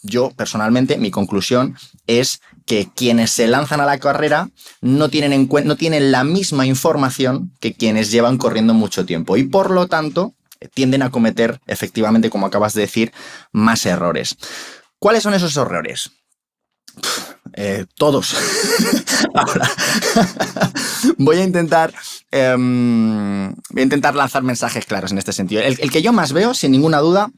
yo personalmente, mi conclusión es que quienes se lanzan a la carrera no tienen la misma información que quienes llevan corriendo mucho tiempo y por lo tanto tienden a cometer, efectivamente, como acabas de decir, más errores. ¿Cuáles son esos errores? Todos. Ahora, voy a intentar lanzar mensajes claros en este sentido. El que yo más veo, sin ninguna duda,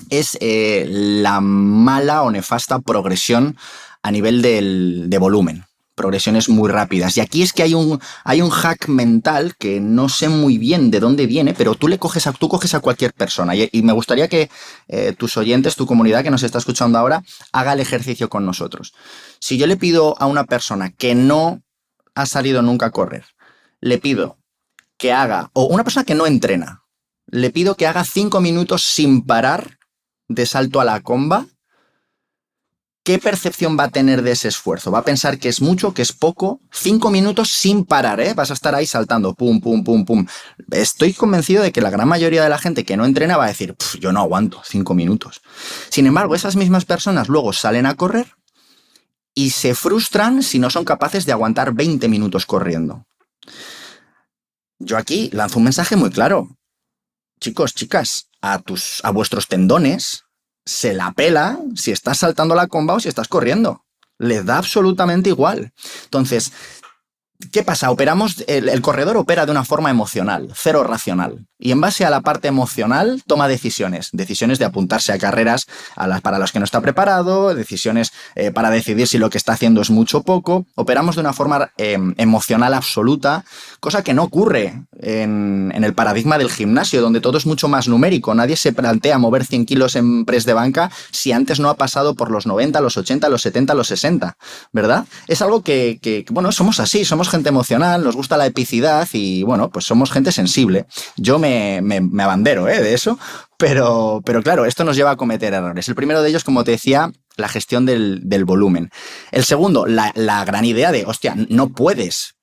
es la mala o nefasta progresión a nivel de volumen. Progresiones muy rápidas. Y aquí es que hay un hack mental que no sé muy bien de dónde viene, pero tú coges a cualquier persona. Y me gustaría que tus oyentes, tu comunidad que nos está escuchando ahora, haga el ejercicio con nosotros. Si yo le pido a una persona que no ha salido nunca a correr, le pido que haga, o una persona que no entrena, le pido que haga 5 minutos sin parar de salto a la comba, ¿qué percepción va a tener de ese esfuerzo? ¿Va a pensar que es mucho, que es poco? 5 minutos sin parar, ¿eh? Vas a estar ahí saltando, pum, pum, pum, pum. Estoy convencido de que la gran mayoría de la gente que no entrena va a decir, yo no aguanto 5 minutos. Sin embargo, esas mismas personas luego salen a correr y se frustran si no son capaces de aguantar 20 minutos corriendo. Yo aquí lanzo un mensaje muy claro. Chicos, chicas, a vuestros tendones se la pela si estás saltando la comba o si estás corriendo. Les da absolutamente igual. Entonces, ¿qué pasa? El corredor opera de una forma emocional, cero racional. Y en base a la parte emocional toma decisiones. Decisiones de apuntarse a carreras para las que no está preparado, decisiones para decidir si lo que está haciendo es mucho o poco. Operamos de una forma emocional absoluta, cosa que no ocurre en el paradigma del gimnasio, donde todo es mucho más numérico. Nadie se plantea mover 100 kilos en press de banca si antes no ha pasado por los 90, los 80, los 70, los 60, ¿verdad? Es algo que bueno, somos así, somos gente emocional, nos gusta la epicidad y, bueno, pues somos gente sensible. Yo me abandero de eso, pero claro, esto nos lleva a cometer errores. El primero de ellos, como te decía, la gestión del volumen. El segundo, la gran idea de, hostia, no puedes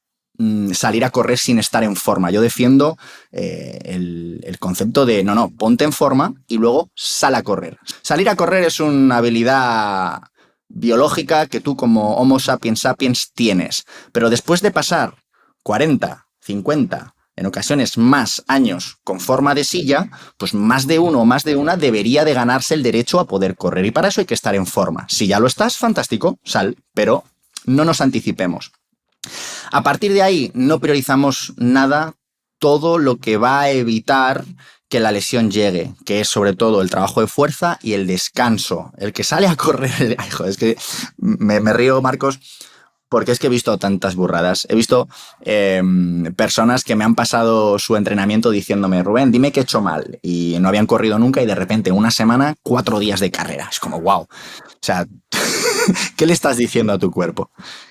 salir a correr sin estar en forma. Yo defiendo el concepto de, no, ponte en forma y luego sal a correr. Salir a correr es una habilidad biológica que tú como Homo sapiens sapiens tienes. Pero después de pasar 40, 50, en ocasiones más años con forma de silla, pues más de uno o más de una debería de ganarse el derecho a poder correr. Y para eso hay que estar en forma. Si ya lo estás, fantástico, sal, pero no nos anticipemos. A partir de ahí no priorizamos nada, todo lo que va a evitar que la lesión llegue, que es sobre todo el trabajo de fuerza y el descanso. El que sale a correr... Ay, joder, es que me río, Marcos, porque es que he visto tantas burradas. He visto personas que me han pasado su entrenamiento diciéndome, Rubén, dime qué he hecho mal. Y no habían corrido nunca y de repente una semana, 4 días de carrera. Es como, wow. O sea, ¿qué le estás diciendo a tu cuerpo?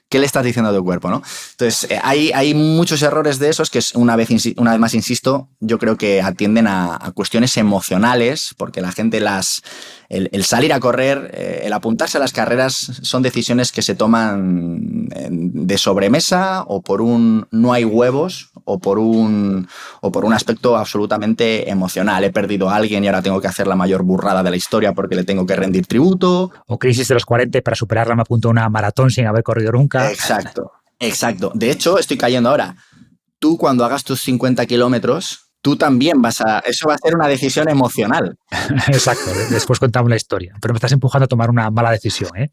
¿Qué le estás diciendo a tu cuerpo, no? Entonces, hay muchos errores de esos que, una vez más, insisto, yo creo que atienden a cuestiones emocionales, porque la gente el salir a correr, el apuntarse a las carreras, son decisiones que se toman de sobremesa o por un no hay huevos o por un aspecto absolutamente emocional. He perdido a alguien y ahora tengo que hacer la mayor burrada de la historia porque le tengo que rendir tributo. O crisis de los 40 y para superarla me apunto a una maratón sin haber corrido nunca. Exacto. De hecho, estoy cayendo ahora. tú cuando hagas tus 50 kilómetros, tú también eso va a ser una decisión emocional. Exacto, después contamos la historia, pero me estás empujando a tomar una mala decisión, ¿eh?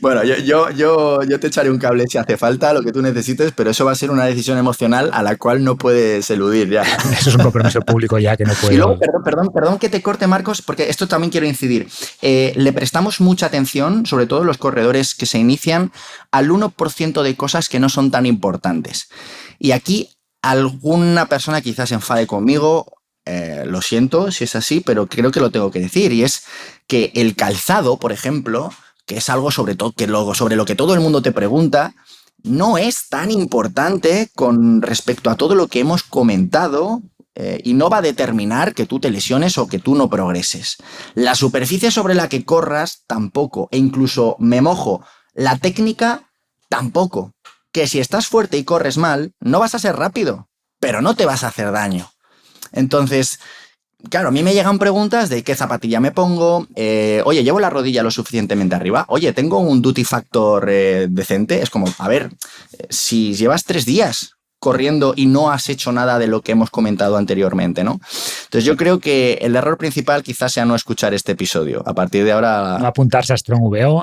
Bueno, yo te echaré un cable si hace falta, lo que tú necesites, pero eso va a ser una decisión emocional a la cual no puedes eludir ya. Eso es un compromiso público ya que no puedo... Y luego, perdón que te corte, Marcos, porque esto también quiero incidir. Le prestamos mucha atención, sobre todo los corredores que se inician, al 1% de cosas que no son tan importantes. Y aquí alguna persona quizás se enfade conmigo, lo siento si es así, pero creo que lo tengo que decir, y es que el calzado, por ejemplo, que es algo sobre lo que todo el mundo te pregunta, no es tan importante con respecto a todo lo que hemos comentado y no va a determinar que tú te lesiones o que tú no progreses. La superficie sobre la que corras tampoco, e incluso me mojo, la técnica tampoco. Que si estás fuerte y corres mal, no vas a ser rápido, pero no te vas a hacer daño. Entonces, claro, a mí me llegan preguntas de qué zapatilla me pongo, oye, ¿llevo la rodilla lo suficientemente arriba? Oye, ¿tengo un duty factor decente? Es como, a ver, si llevas 3 días corriendo y no has hecho nada de lo que hemos comentado anteriormente, ¿no? Entonces yo creo que el error principal quizás sea no escuchar este episodio. A partir de ahora... No apuntarse a Strong VO.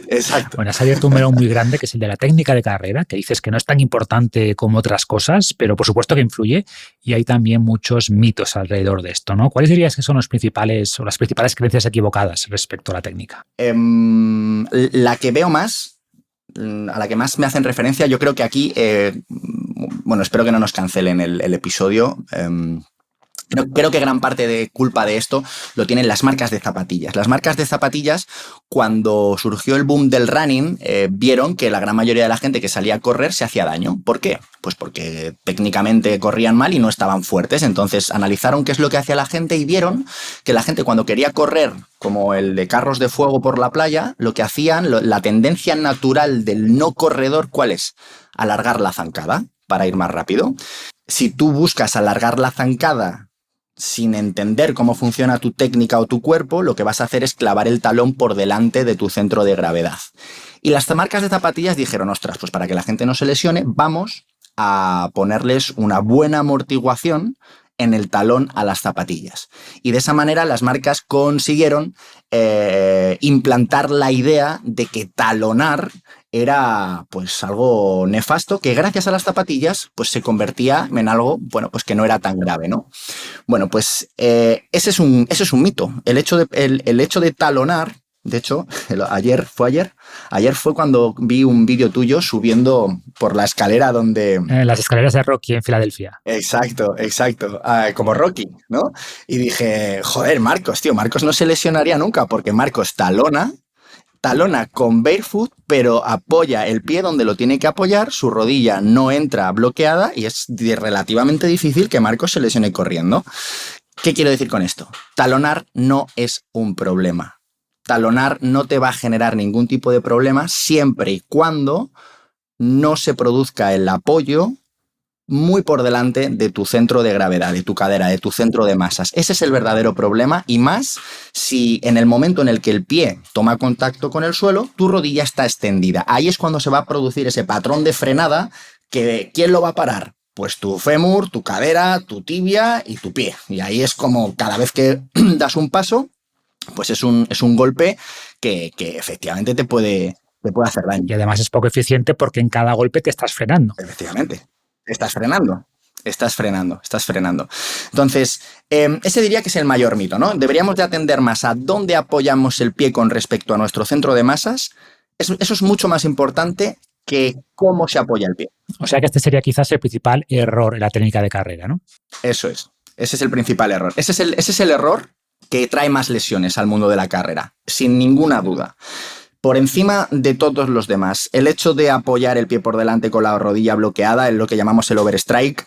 Exacto. Bueno, has abierto un melón muy grande, que es el de la técnica de carrera, que dices que no es tan importante como otras cosas, pero por supuesto que influye, y hay también muchos mitos alrededor de esto, ¿no? ¿Cuáles dirías que son las principales creencias equivocadas respecto a la técnica? La que veo más, a la que más me hacen referencia, yo creo que aquí, bueno, espero que no nos cancelen el episodio. Creo que gran parte de culpa de esto lo tienen las marcas de zapatillas. Las marcas de zapatillas, cuando surgió el boom del running, vieron que la gran mayoría de la gente que salía a correr se hacía daño. ¿Por qué? Pues porque técnicamente corrían mal y no estaban fuertes. Entonces analizaron qué es lo que hacía la gente y vieron que la gente cuando quería correr, como el de carros de fuego por la playa, lo que hacían, la tendencia natural del no corredor, ¿cuál es? Alargar la zancada para ir más rápido. Si tú buscas alargar la zancada sin entender cómo funciona tu técnica o tu cuerpo, lo que vas a hacer es clavar el talón por delante de tu centro de gravedad. Y las marcas de zapatillas dijeron, ostras, pues para que la gente no se lesione, vamos a ponerles una buena amortiguación en el talón a las zapatillas. Y de esa manera las marcas consiguieron implantar la idea de que talonar era pues algo nefasto, que gracias a las zapatillas pues se convertía en algo, bueno, pues que no era tan grave, ¿no? Bueno, pues ese es un mito. El hecho de talonar, de hecho, ayer fue cuando vi un vídeo tuyo subiendo por la escalera donde... Las escaleras de Rocky en Filadelfia. Exacto. Como Rocky, ¿no? Y dije, joder, Marcos no se lesionaría nunca porque Marcos talona con barefoot, pero apoya el pie donde lo tiene que apoyar, su rodilla no entra bloqueada y es relativamente difícil que Marcos se lesione corriendo. ¿Qué quiero decir con esto? Talonar no es un problema. Talonar no te va a generar ningún tipo de problema siempre y cuando no se produzca el apoyo muy por delante de tu centro de gravedad, de tu cadera, de tu centro de masas. Ese es el verdadero problema, y más si en el momento en el que el pie toma contacto con el suelo, tu rodilla está extendida. Ahí es cuando se va a producir ese patrón de frenada que ¿quién lo va a parar? Pues tu fémur, tu cadera, tu tibia y tu pie. Y ahí es como cada vez que das un paso, pues es un golpe que efectivamente te puede hacer daño. Y además es poco eficiente porque en cada golpe te estás frenando. Efectivamente. Estás frenando. Entonces, ese diría que es el mayor mito, ¿no? Deberíamos de atender más a dónde apoyamos el pie con respecto a nuestro centro de masas. Eso es mucho más importante que cómo se apoya el pie. O sea que este sería quizás el principal error en la técnica de carrera, ¿no? Eso es. Ese es el principal error. Ese es el error que trae más lesiones al mundo de la carrera, sin ninguna duda. Por encima de todos los demás, el hecho de apoyar el pie por delante con la rodilla bloqueada, en lo que llamamos el overstrike,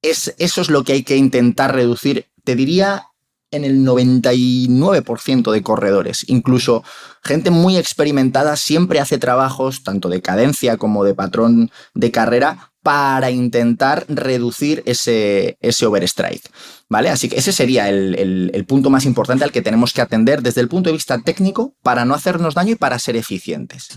eso es lo que hay que intentar reducir, te diría, en el 99% de corredores. Incluso gente muy experimentada siempre hace trabajos, tanto de cadencia como de patrón de carrera, para intentar reducir ese overstrike, ¿vale? Así que ese sería el punto más importante al que tenemos que atender desde el punto de vista técnico para no hacernos daño y para ser eficientes.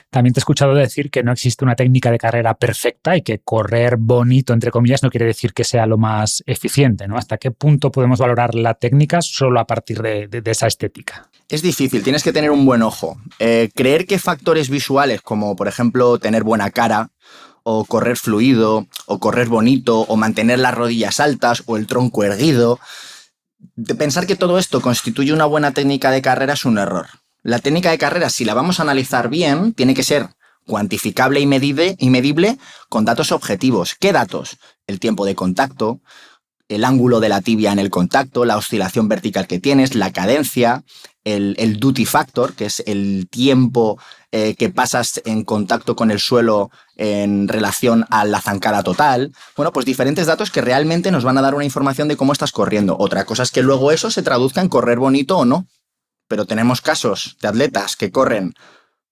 También te he escuchado decir que no existe una técnica de carrera perfecta y que correr bonito, entre comillas, no quiere decir que sea lo más eficiente, ¿no? ¿Hasta qué punto podemos valorar la técnica solo a partir de esa estética? Es difícil, tienes que tener un buen ojo. Creer que factores visuales como, por ejemplo, tener buena cara, o correr fluido, o correr bonito, o mantener las rodillas altas, o el tronco erguido. De pensar que todo esto constituye una buena técnica de carrera es un error. La técnica de carrera, si la vamos a analizar bien, tiene que ser cuantificable y medible con datos objetivos. ¿Qué datos? El tiempo de contacto, el ángulo de la tibia en el contacto, la oscilación vertical que tienes, la cadencia, el duty factor, que es el tiempo que pasas en contacto con el suelo en relación a la zancada total. Bueno, pues diferentes datos que realmente nos van a dar una información de cómo estás corriendo. Otra cosa es que luego eso se traduzca en correr bonito o no. Pero tenemos casos de atletas que corren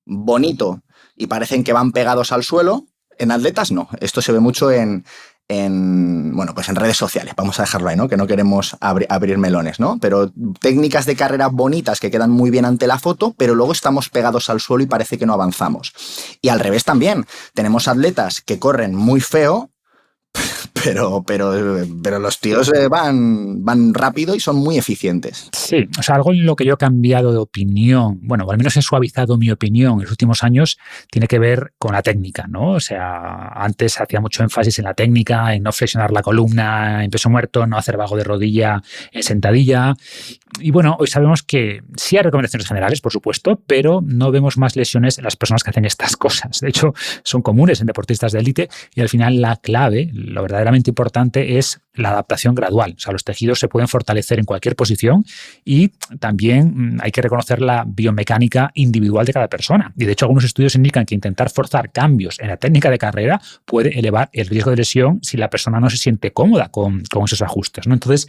bonito y parecen que van pegados al suelo. En atletas no. Esto se ve mucho en redes sociales, vamos a dejarlo ahí, ¿no? Que no queremos abrir melones, ¿no? Pero técnicas de carrera bonitas que quedan muy bien ante la foto, pero luego estamos pegados al suelo y parece que no avanzamos. Y al revés también, tenemos atletas que corren muy feo, pero los tíos van rápido y son muy eficientes. Sí, o sea, algo en lo que yo he cambiado de opinión, bueno, o al menos he suavizado mi opinión en los últimos años, tiene que ver con la técnica, ¿no? O sea, antes hacía mucho énfasis en la técnica, en no flexionar la columna en peso muerto, no hacer vago de rodilla en sentadilla. Y bueno, hoy sabemos que sí hay recomendaciones generales, por supuesto, pero no vemos más lesiones en las personas que hacen estas cosas. De hecho, son comunes en deportistas de élite y al final la clave, lo verdaderamente importante, es la adaptación gradual. O sea, los tejidos se pueden fortalecer en cualquier posición y también hay que reconocer la biomecánica individual de cada persona. Y de hecho, algunos estudios indican que intentar forzar cambios en la técnica de carrera puede elevar el riesgo de lesión si la persona no se siente cómoda con esos ajustes, ¿no? Entonces,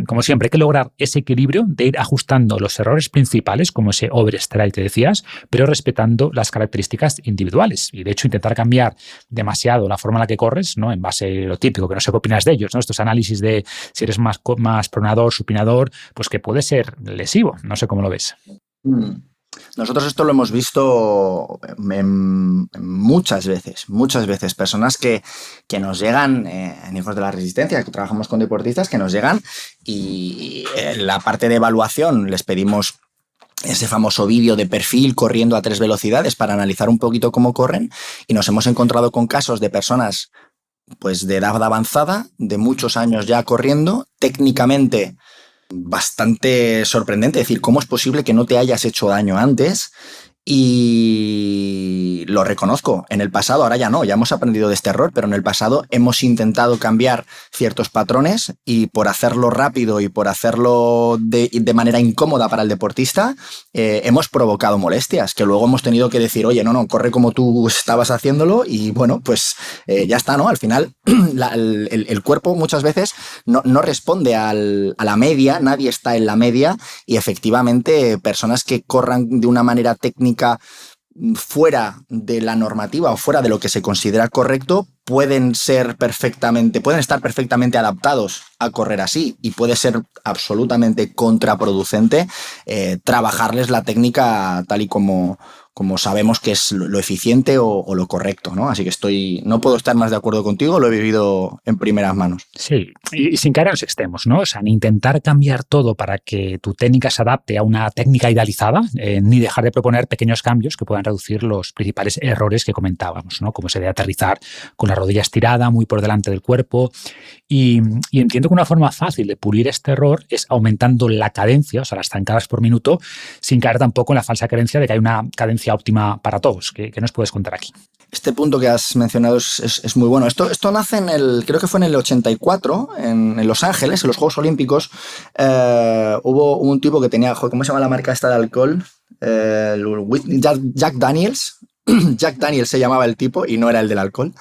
como siempre, hay que lograr ese equilibrio de ir ajustando los errores principales, como ese overstrike que decías, pero respetando las características individuales. Y de hecho, intentar cambiar demasiado la forma en la que corres, ¿no? En base a lo típico, que no sé qué opinas de ellos, ¿no? Estos análisis de si eres más pronador, supinador, pues que puede ser lesivo. No sé cómo lo ves. Nosotros esto lo hemos visto muchas veces. Personas que nos llegan en Hijos de la Resistencia, que trabajamos con deportistas, que nos llegan y en la parte de evaluación les pedimos ese famoso vídeo de perfil corriendo a 3 velocidades para analizar un poquito cómo corren, y nos hemos encontrado con casos de personas pues de edad avanzada, de muchos años ya corriendo, técnicamente bastante sorprendente. Es decir, ¿cómo es posible que no te hayas hecho daño antes? Y lo reconozco, en el pasado, ahora ya no, ya hemos aprendido de este error, pero en el pasado hemos intentado cambiar ciertos patrones y por hacerlo rápido y por hacerlo de manera incómoda para el deportista, hemos provocado molestias que luego hemos tenido que decir, oye, no, corre como tú estabas haciéndolo y bueno, pues ya está, ¿no? Al final el cuerpo muchas veces no responde a la media, nadie está en la media y efectivamente personas que corran de una manera técnica fuera de la normativa o fuera de lo que se considera correcto pueden estar perfectamente adaptados a correr así, y puede ser absolutamente contraproducente trabajarles la técnica tal y como sabemos que es lo eficiente o lo correcto, ¿no? Así que no puedo estar más de acuerdo contigo, lo he vivido en primeras manos. Sí, y sin caer en los extremos, ¿no? O sea, ni intentar cambiar todo para que tu técnica se adapte a una técnica idealizada, ni dejar de proponer pequeños cambios que puedan reducir los principales errores que comentábamos, ¿no? Como ese de aterrizar con la rodilla estirada, muy por delante del cuerpo. Y entiendo que una forma fácil de pulir este error es aumentando la cadencia, o sea, las zancadas por minuto, sin caer tampoco en la falsa creencia de que hay una cadencia óptima para todos. ¿Qué nos puedes contar aquí? Este punto que has mencionado es muy bueno. Esto nace creo que fue en el 84, en Los Ángeles, en los Juegos Olímpicos. Hubo un tipo que tenía, ¿cómo se llama la marca esta de alcohol? Jack Daniels. Jack Daniels se llamaba el tipo y no era el del alcohol.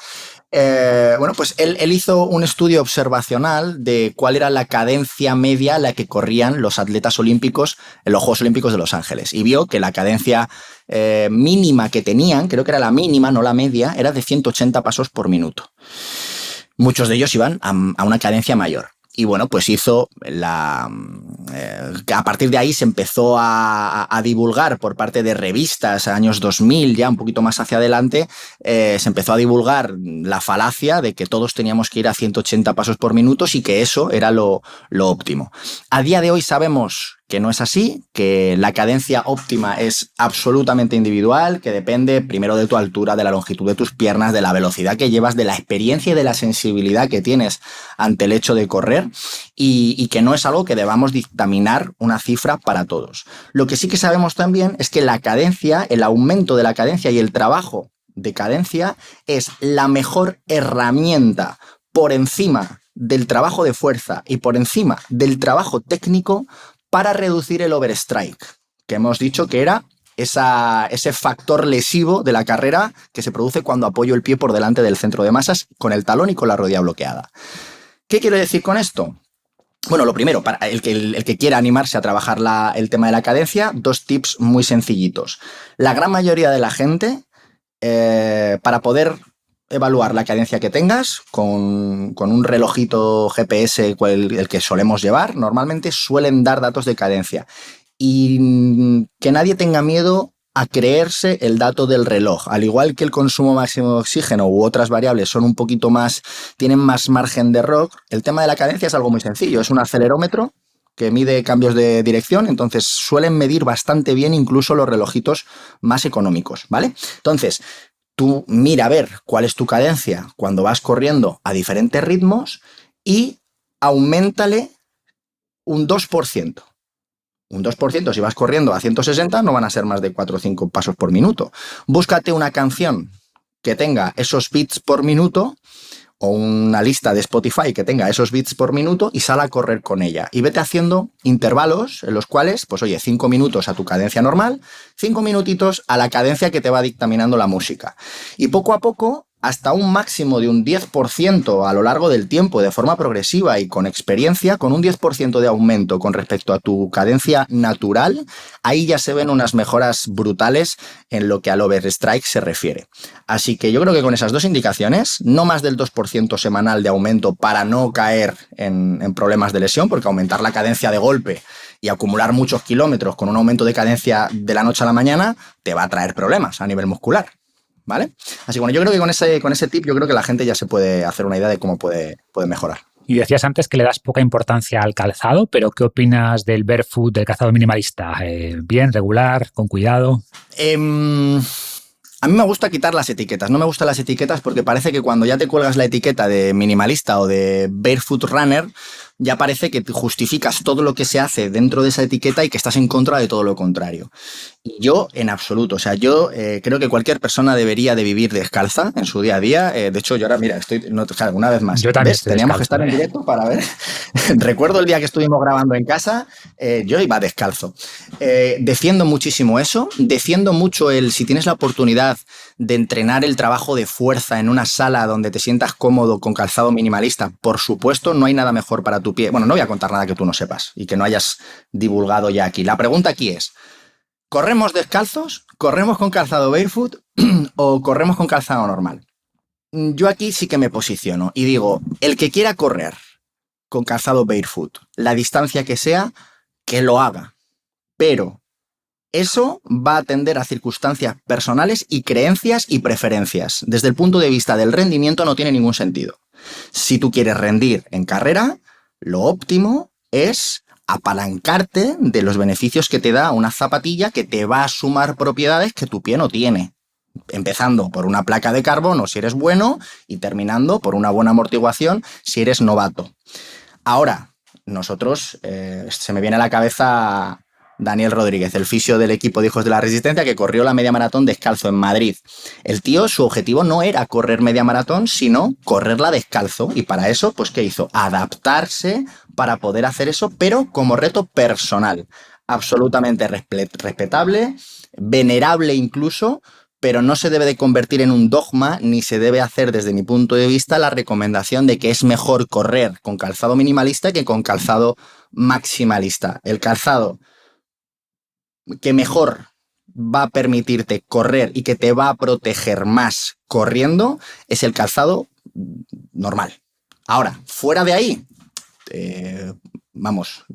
Bueno, pues él hizo un estudio observacional de cuál era la cadencia media a la que corrían los atletas olímpicos en los Juegos Olímpicos de Los Ángeles y vio que la cadencia mínima que tenían, creo que era la mínima, no la media, era de 180 pasos por minuto. Muchos de ellos iban a una cadencia mayor. Y bueno, pues hizo a partir de ahí se empezó a divulgar por parte de revistas, años 2000, ya un poquito más hacia adelante, se empezó a divulgar la falacia de que todos teníamos que ir a 180 pasos por minuto y que eso era lo óptimo. A día de hoy sabemos que no es así, que la cadencia óptima es absolutamente individual, que depende primero de tu altura, de la longitud de tus piernas, de la velocidad que llevas, de la experiencia y de la sensibilidad que tienes ante el hecho de correr y que no es algo que debamos dictaminar una cifra para todos. Lo que sí que sabemos también es que la cadencia, el aumento de la cadencia y el trabajo de cadencia es la mejor herramienta por encima del trabajo de fuerza y por encima del trabajo técnico para reducir el overstrike, que hemos dicho que era ese factor lesivo de la carrera que se produce cuando apoyo el pie por delante del centro de masas con el talón y con la rodilla bloqueada. ¿Qué quiero decir con esto? Bueno, lo primero, para el que quiera animarse a trabajar el tema de la cadencia, 2 tips muy sencillitos. La gran mayoría de la gente, para poder evaluar la cadencia que tengas con un relojito GPS, el que solemos llevar, normalmente suelen dar datos de cadencia. Y que nadie tenga miedo a creerse el dato del reloj. Al igual que el consumo máximo de oxígeno u otras variables son un poquito más, tienen más margen de error, el tema de la cadencia es algo muy sencillo. Es un acelerómetro que mide cambios de dirección, entonces suelen medir bastante bien incluso los relojitos más económicos, ¿vale? Entonces, tú mira a ver cuál es tu cadencia cuando vas corriendo a diferentes ritmos y auméntale un 2%. Un 2%, si vas corriendo a 160, no van a ser más de 4 o 5 pasos por minuto. Búscate una canción que tenga esos beats por minuto o una lista de Spotify que tenga esos beats por minuto y sal a correr con ella. Y vete haciendo intervalos en los cuales, pues oye, 5 minutos a tu cadencia normal, 5 minutitos a la cadencia que te va dictaminando la música. Y poco a poco, hasta un máximo de un 10% a lo largo del tiempo, de forma progresiva y con experiencia, con un 10% de aumento con respecto a tu cadencia natural, ahí ya se ven unas mejoras brutales en lo que al overstrike se refiere. Así que yo creo que con esas 2 indicaciones, no más del 2% semanal de aumento para no caer en problemas de lesión, porque aumentar la cadencia de golpe y acumular muchos kilómetros con un aumento de cadencia de la noche a la mañana te va a traer problemas a nivel muscular. ¿Vale? Así que bueno, yo creo que con ese tip yo creo que la gente ya se puede hacer una idea de cómo puede mejorar. Y decías antes que le das poca importancia al calzado, pero ¿qué opinas del barefoot, del calzado minimalista? ¿Bien, regular, con cuidado? A mí me gusta quitar las etiquetas. No me gustan las etiquetas porque parece que cuando ya te cuelgas la etiqueta de minimalista o de barefoot runner, ya parece que justificas todo lo que se hace dentro de esa etiqueta y que estás en contra de todo lo contrario. Y yo, en absoluto. O sea, yo creo que cualquier persona debería de vivir descalza en su día a día. De hecho, yo ahora, mira, claro, una vez más. Yo también teníamos que estar en directo para ver. Recuerdo el día que estuvimos grabando en casa, yo iba descalzo. Defiendo muchísimo eso. Defiendo mucho si tienes la oportunidad de entrenar el trabajo de fuerza en una sala donde te sientas cómodo con calzado minimalista. Por supuesto, no hay nada mejor para tu pie. Bueno, no voy a contar nada que tú no sepas y que no hayas divulgado ya aquí. La pregunta aquí es, ¿corremos descalzos? ¿Corremos con calzado barefoot? ¿O corremos con calzado normal? Yo aquí sí que me posiciono y digo, el que quiera correr con calzado barefoot, la distancia que sea, que lo haga. Pero eso va a atender a circunstancias personales y creencias y preferencias. Desde el punto de vista del rendimiento no tiene ningún sentido. Si tú quieres rendir en carrera, lo óptimo es apalancarte de los beneficios que te da una zapatilla que te va a sumar propiedades que tu pie no tiene. Empezando por una placa de carbono si eres bueno y terminando por una buena amortiguación si eres novato. Ahora, nosotros, se me viene a la cabeza Daniel Rodríguez, el fisio del equipo de Hijos de la Resistencia, que corrió la media maratón descalzo en Madrid. El tío, su objetivo no era correr media maratón, sino correrla descalzo. Y para eso, pues, ¿qué hizo? Adaptarse para poder hacer eso, pero como reto personal. Absolutamente respetable, venerable incluso, pero no se debe de convertir en un dogma, ni se debe hacer, desde mi punto de vista, la recomendación de que es mejor correr con calzado minimalista que con calzado maximalista. El calzado que mejor va a permitirte correr y que te va a proteger más corriendo es el calzado normal. Ahora, fuera de ahí,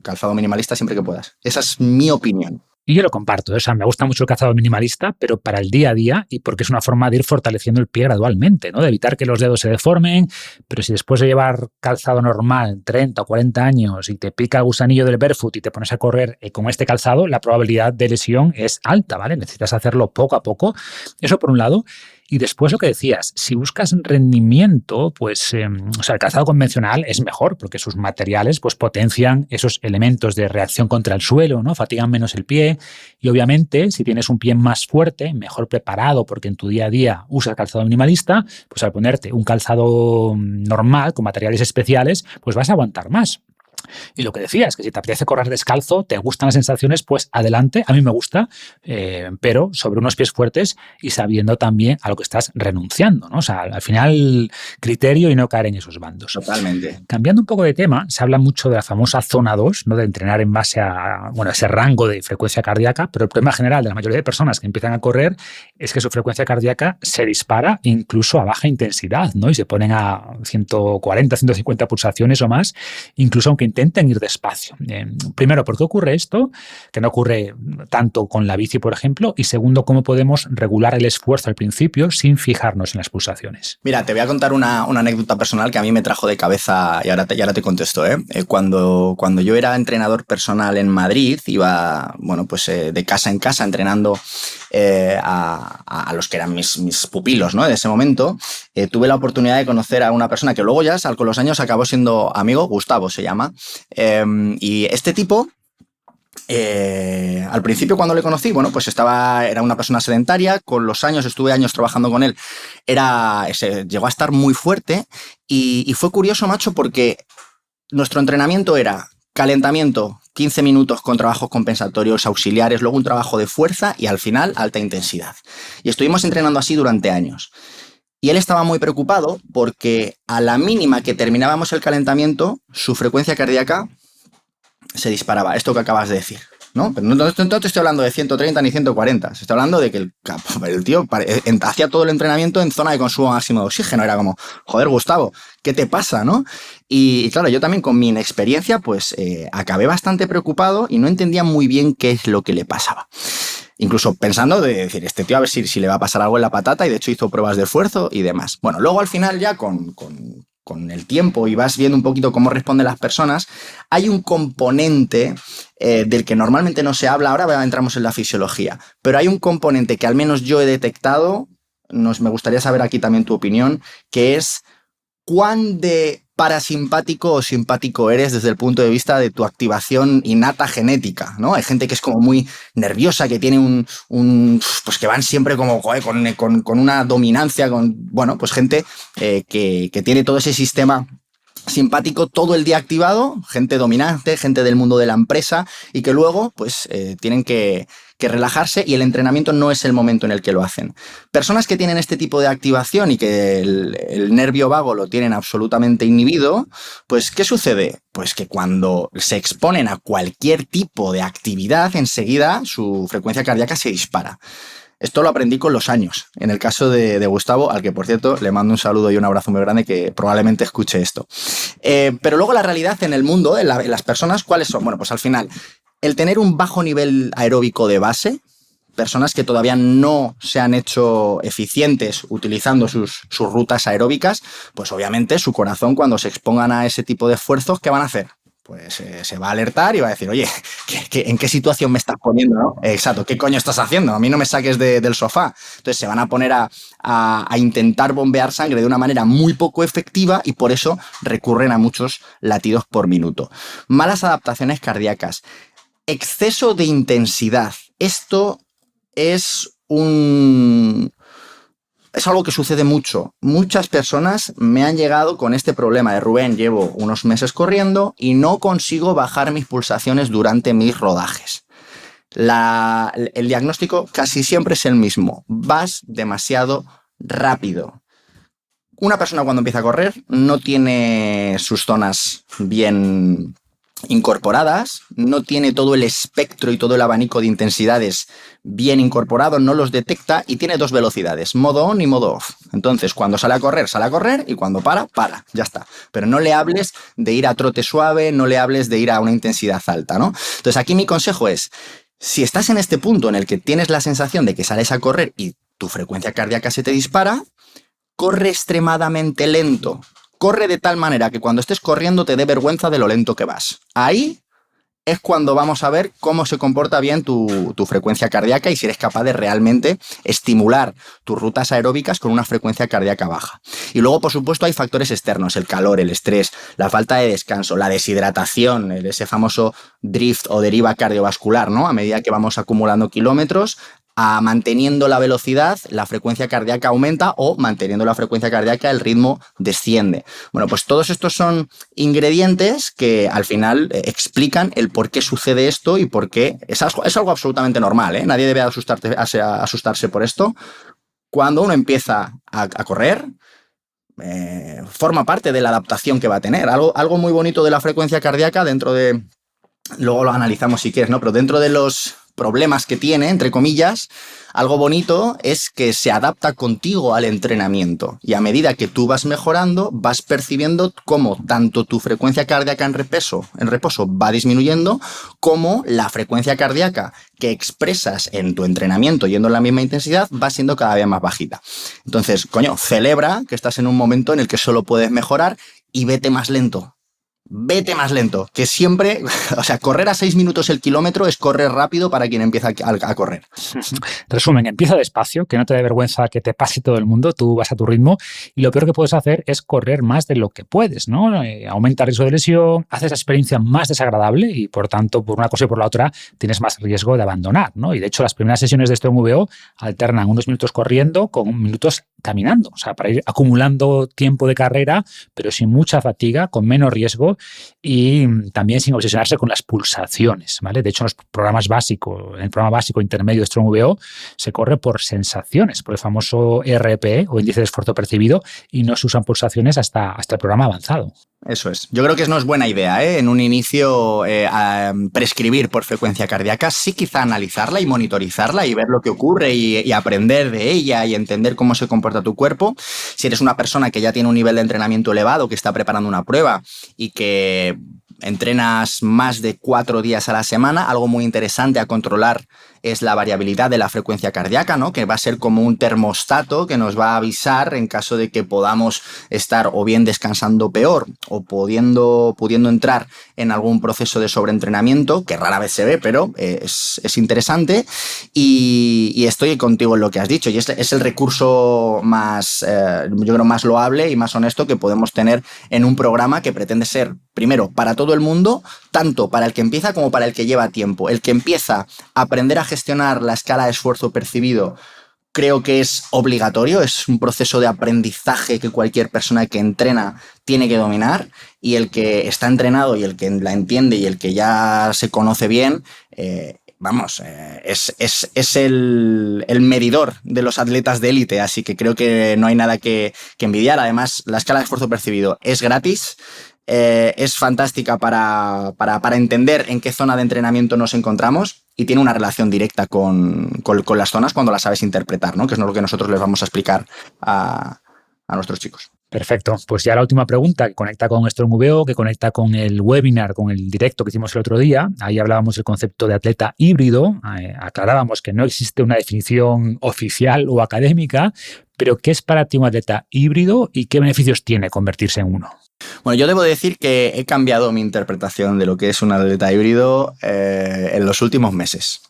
calzado minimalista siempre que puedas. Esa es mi opinión. Y yo lo comparto, o sea, me gusta mucho el calzado minimalista, pero para el día a día y porque es una forma de ir fortaleciendo el pie gradualmente, ¿no? De evitar que los dedos se deformen, pero si después de llevar calzado normal 30 o 40 años y te pica el gusanillo del barefoot y te pones a correr con este calzado, la probabilidad de lesión es alta, ¿vale? Necesitas hacerlo poco a poco. Eso por un lado. Y después lo que decías, si buscas rendimiento, pues el calzado convencional es mejor porque sus materiales pues potencian esos elementos de reacción contra el suelo, ¿no? Fatigan menos el pie y obviamente si tienes un pie más fuerte, mejor preparado porque en tu día a día usas calzado minimalista, pues al ponerte un calzado normal con materiales especiales, pues vas a aguantar más. Y lo que decía es que si te apetece correr descalzo, te gustan las sensaciones, pues adelante, a mí me gusta, pero sobre unos pies fuertes y sabiendo también a lo que estás renunciando, ¿no? O sea, al final, criterio y no caer en esos bandos. Totalmente. Cambiando un poco de tema, se habla mucho de la famosa zona 2, ¿no? De entrenar en base a ese rango de frecuencia cardíaca, pero el problema general de la mayoría de personas que empiezan a correr es que su frecuencia cardíaca se dispara incluso a baja intensidad, ¿no? Y se ponen a 140, 150 pulsaciones o más, incluso aunque intenten ir despacio. Primero, ¿por qué ocurre esto? Que no ocurre tanto con la bici, por ejemplo. Y segundo, ¿cómo podemos regular el esfuerzo al principio sin fijarnos en las pulsaciones? Mira, te voy a contar una anécdota personal que a mí me trajo de cabeza y ahora te contesto. Cuando yo era entrenador personal en Madrid, iba de casa en casa entrenando a los que eran mis pupilos, ¿no? De ese momento, tuve la oportunidad de conocer a una persona que luego ya con los años acabó siendo amigo, Gustavo se llama, y este tipo, al principio cuando le conocí, era una persona sedentaria, con los años, estuve años trabajando con él, llegó a estar muy fuerte y fue curioso, macho, porque nuestro entrenamiento era calentamiento, 15 minutos con trabajos compensatorios auxiliares, luego un trabajo de fuerza y al final alta intensidad. Y estuvimos entrenando así durante años. Y él estaba muy preocupado porque a la mínima que terminábamos el calentamiento, su frecuencia cardíaca se disparaba. Esto que acabas de decir, ¿no? Pero no te estoy hablando de 130 ni 140. Se está hablando de que el tío hacía todo el entrenamiento en zona de consumo máximo de oxígeno. Era como, joder, Gustavo, ¿qué te pasa, no? Y claro, yo también con mi inexperiencia, pues acabé bastante preocupado y no entendía muy bien qué es lo que le pasaba. Incluso pensando de decir, este tío a ver si le va a pasar algo en la patata, y de hecho hizo pruebas de esfuerzo y demás. Bueno, luego al final ya con el tiempo y vas viendo un poquito cómo responden las personas, hay un componente del que normalmente no se habla, ahora entramos en la fisiología, pero hay un componente que al menos yo he detectado, me gustaría saber aquí también tu opinión, que es cuán de parasimpático o simpático eres desde el punto de vista de tu activación innata genética, ¿no? Hay gente que es como muy nerviosa, que tiene pues que van siempre como con una dominancia, gente que tiene todo ese sistema simpático todo el día activado, gente dominante, gente del mundo de la empresa y que luego pues tienen que relajarse y el entrenamiento no es el momento en el que lo hacen. Personas que tienen este tipo de activación y que el nervio vago lo tienen absolutamente inhibido, pues ¿qué sucede? Pues que cuando se exponen a cualquier tipo de actividad, enseguida su frecuencia cardíaca se dispara. Esto lo aprendí con los años, en el caso de Gustavo, al que, por cierto, le mando un saludo y un abrazo muy grande, que probablemente escuche esto. Pero luego la realidad en el mundo, en las personas, ¿cuáles son? Bueno, pues al final, el tener un bajo nivel aeróbico de base, personas que todavía no se han hecho eficientes utilizando sus rutas aeróbicas, pues obviamente su corazón, cuando se expongan a ese tipo de esfuerzos, ¿qué van a hacer? Pues se va a alertar y va a decir, oye, ¿en qué situación me estás poniendo, no? Exacto, ¿qué coño estás haciendo? A mí no me saques del sofá. Entonces se van a poner a intentar bombear sangre de una manera muy poco efectiva y por eso recurren a muchos latidos por minuto. Malas adaptaciones cardíacas. Exceso de intensidad. Esto es algo que sucede mucho. Muchas personas me han llegado con este problema de Rubén, llevo unos meses corriendo y no consigo bajar mis pulsaciones durante mis rodajes. El diagnóstico casi siempre es el mismo. Vas demasiado rápido. Una persona cuando empieza a correr no tiene sus zonas bien incorporadas, no tiene todo el espectro y todo el abanico de intensidades bien incorporado, no los detecta y tiene dos velocidades, modo on y modo off. Entonces, cuando sale a correr y cuando para, ya está. Pero no le hables de ir a trote suave, no le hables de ir a una intensidad alta, ¿no? Entonces, aquí mi consejo es, si estás en este punto en el que tienes la sensación de que sales a correr y tu frecuencia cardíaca se te dispara, corre extremadamente lento. Corre de tal manera que cuando estés corriendo te dé vergüenza de lo lento que vas. Ahí es cuando vamos a ver cómo se comporta bien tu frecuencia cardíaca y si eres capaz de realmente estimular tus rutas aeróbicas con una frecuencia cardíaca baja. Y luego, por supuesto, hay factores externos, el calor, el estrés, la falta de descanso, la deshidratación, ese famoso drift o deriva cardiovascular, ¿no? A medida que vamos acumulando kilómetros, manteniendo la velocidad, la frecuencia cardíaca aumenta o manteniendo la frecuencia cardíaca, el ritmo desciende. Bueno, pues todos estos son ingredientes que al final explican el por qué sucede esto y por qué es algo absolutamente normal, ¿eh? Nadie debe asustarse por esto. Cuando uno empieza a correr, forma parte de la adaptación que va a tener. Algo muy bonito de la frecuencia cardíaca dentro de... Luego lo analizamos si quieres, ¿no? Pero dentro de los problemas que tiene, entre comillas, algo bonito es que se adapta contigo al entrenamiento y a medida que tú vas mejorando, vas percibiendo cómo tanto tu frecuencia cardíaca en reposo va disminuyendo, como la frecuencia cardíaca que expresas en tu entrenamiento yendo en la misma intensidad va siendo cada vez más bajita. Entonces, coño, celebra que estás en un momento en el que solo puedes mejorar y vete más lento. Vete más lento, que siempre, o sea, correr a 6 minutos el kilómetro es correr rápido para quien empieza a correr. Resumen, empieza despacio, que no te dé vergüenza que te pase todo el mundo, tú vas a tu ritmo y lo peor que puedes hacer es correr más de lo que puedes, ¿no? Aumenta el riesgo de lesión, haces la experiencia más desagradable y por tanto, por una cosa y por la otra, tienes más riesgo de abandonar, ¿no? Y de hecho, las primeras sesiones de StrongVO alternan unos minutos corriendo con minutos caminando, o sea, para ir acumulando tiempo de carrera, pero sin mucha fatiga, con menos riesgo y también sin obsesionarse con las pulsaciones, ¿vale? De hecho, en en el programa básico intermedio de StrongVO se corre por sensaciones, por el famoso RPE o índice de esfuerzo percibido, y no se usan pulsaciones hasta el programa avanzado. Eso es. Yo creo que no es buena idea, ¿eh? En un inicio prescribir por frecuencia cardíaca, sí quizá analizarla y monitorizarla y ver lo que ocurre y aprender de ella y entender cómo se comporta tu cuerpo. Si eres una persona que ya tiene un nivel de entrenamiento elevado, que está preparando una prueba y que entrenas más de 4 días a la semana, algo muy interesante a controlar es la variabilidad de la frecuencia cardíaca, ¿no? Que va a ser como un termostato que nos va a avisar en caso de que podamos estar o bien descansando peor o pudiendo entrar en algún proceso de sobreentrenamiento, que rara vez se ve, pero es interesante. Y estoy contigo en lo que has dicho, y es el recurso más, yo creo, más loable y más honesto que podemos tener en un programa que pretende ser, primero, para todo el mundo, tanto para el que empieza como para el que lleva tiempo. El que empieza a aprender a gestionar la escala de esfuerzo percibido creo que es obligatorio, es un proceso de aprendizaje que cualquier persona que entrena tiene que dominar, y el que está entrenado y el que la entiende y el que ya se conoce bien, es el medidor de los atletas de élite, así que creo que no hay nada que envidiar. Además, la escala de esfuerzo percibido es gratis. Es fantástica para entender en qué zona de entrenamiento nos encontramos y tiene una relación directa con las zonas cuando las sabes interpretar, ¿no? Que es lo que nosotros les vamos a explicar a nuestros chicos. Perfecto. Pues ya la última pregunta, que conecta con StrongVO, que conecta con el webinar, con el directo que hicimos el otro día. Ahí hablábamos del concepto de atleta híbrido. Aclarábamos que no existe una definición oficial o académica, pero ¿qué es para ti un atleta híbrido y qué beneficios tiene convertirse en uno? Bueno, yo debo decir que he cambiado mi interpretación de lo que es un atleta híbrido en los últimos meses.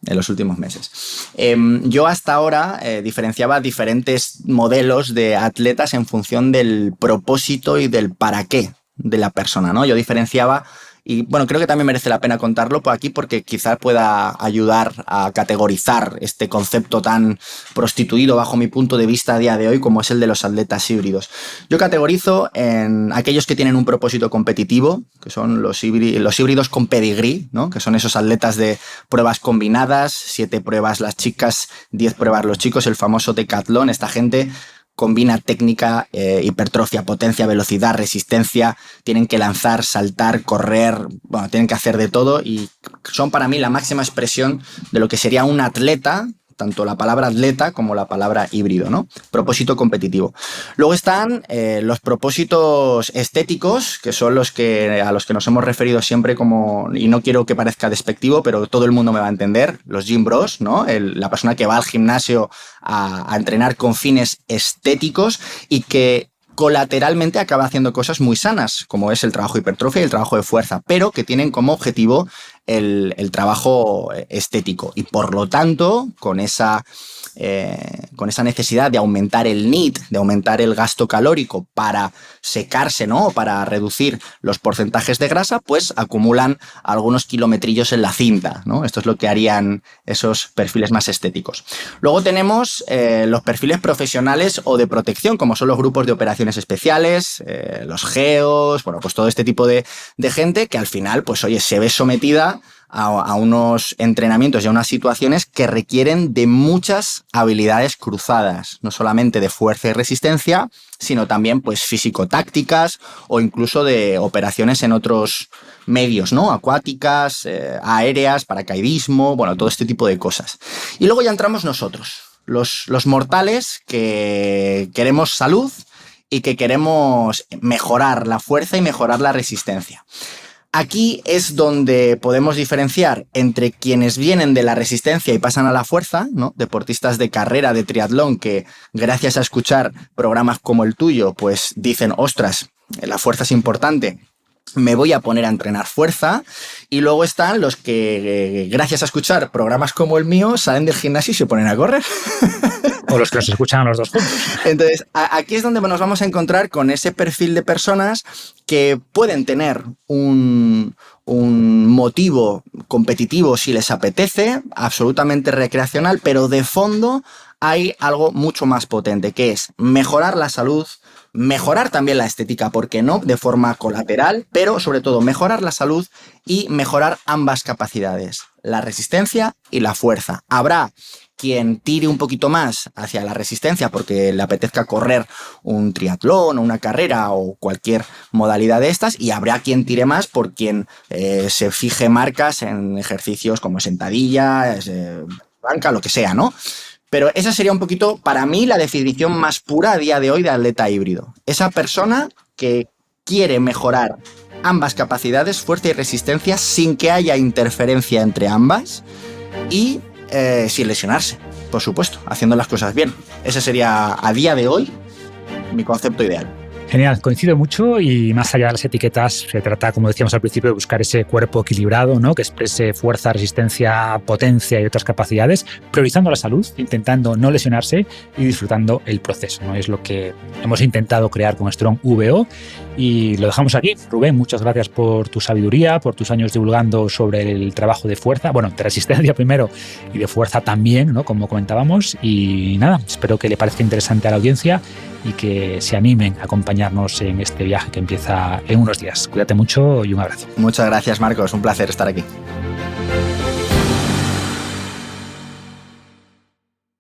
Yo hasta ahora diferenciaba diferentes modelos de atletas en función del propósito y del para qué de la persona, ¿no? Yo diferenciaba Y bueno, creo que también merece la pena contarlo por aquí porque quizás pueda ayudar a categorizar este concepto tan prostituido bajo mi punto de vista a día de hoy como es el de los atletas híbridos. Yo categorizo en aquellos que tienen un propósito competitivo, que son los híbridos con pedigrí, ¿no? Que son esos atletas de pruebas combinadas, 7 pruebas las chicas, 10 pruebas los chicos, el famoso decatlón. Esta gente combina técnica, hipertrofia, potencia, velocidad, resistencia, tienen que lanzar, saltar, correr, bueno, tienen que hacer de todo y son para mí la máxima expresión de lo que sería un atleta, tanto la palabra atleta como la palabra híbrido, ¿no? Propósito competitivo. Luego están los propósitos estéticos, que son a los que nos hemos referido siempre como, y no quiero que parezca despectivo, pero todo el mundo me va a entender, los gym bros, ¿no? La persona que va al gimnasio a entrenar con fines estéticos y que colateralmente acaba haciendo cosas muy sanas, como es el trabajo de hipertrofia y el trabajo de fuerza, pero que tienen como objetivo el trabajo estético. Y por lo tanto, con esa necesidad de aumentar el NEAT, de aumentar el gasto calórico para secarse, ¿no? Para reducir los porcentajes de grasa, pues acumulan algunos kilometrillos en la cinta, ¿no? Esto es lo que harían esos perfiles más estéticos. Luego tenemos los perfiles profesionales o de protección, como son los grupos de operaciones especiales, los GEOs, bueno, pues todo este tipo de gente que al final, pues oye, se ve sometida a unos entrenamientos y a unas situaciones que requieren de muchas habilidades cruzadas, no solamente de fuerza y resistencia, sino también pues físico-tácticas o incluso de operaciones en otros medios, ¿no? Acuáticas, aéreas, paracaidismo, bueno, todo este tipo de cosas. Y luego ya entramos nosotros, los mortales que queremos salud y que queremos mejorar la fuerza y mejorar la resistencia. Aquí es donde podemos diferenciar entre quienes vienen de la resistencia y pasan a la fuerza, ¿no? Deportistas de carrera, de triatlón, que gracias a escuchar programas como el tuyo, pues dicen, ostras, la fuerza es importante, me voy a poner a entrenar fuerza. Y luego están los que, gracias a escuchar programas como el mío, salen del gimnasio y se ponen a correr. O los que nos escuchan a los dos juntos. Entonces, aquí es donde nos vamos a encontrar con ese perfil de personas que pueden tener un motivo competitivo si les apetece, absolutamente recreacional, pero de fondo hay algo mucho más potente, que es mejorar la salud, mejorar también la estética, ¿por qué no? De forma colateral, pero sobre todo mejorar la salud y mejorar ambas capacidades, la resistencia y la fuerza. Habrá quien tire un poquito más hacia la resistencia porque le apetezca correr un triatlón o una carrera o cualquier modalidad de estas, y habrá quien tire más por quien se fije marcas en ejercicios como sentadilla, banca, lo que sea, ¿no? Pero esa sería un poquito, para mí, la definición más pura a día de hoy de atleta híbrido. Esa persona que quiere mejorar ambas capacidades, fuerza y resistencia, sin que haya interferencia entre ambas y sin lesionarse, por supuesto, haciendo las cosas bien. Ese sería, a día de hoy, mi concepto ideal. Genial, coincido mucho y más allá de las etiquetas se trata, como decíamos al principio, de buscar ese cuerpo equilibrado, ¿no? Que exprese fuerza, resistencia, potencia y otras capacidades, priorizando la salud, intentando no lesionarse y disfrutando el proceso, ¿no? Es lo que hemos intentado crear con Strong VO y lo dejamos aquí. Rubén, muchas gracias por tu sabiduría, por tus años divulgando sobre el trabajo de fuerza, bueno, de resistencia primero y de fuerza también, ¿no? Como comentábamos, y nada, espero que le parezca interesante a la audiencia y que se animen a acompañarnos en este viaje que empieza en unos días. Cuídate mucho y un abrazo. Muchas gracias, Marcos. Un placer estar aquí.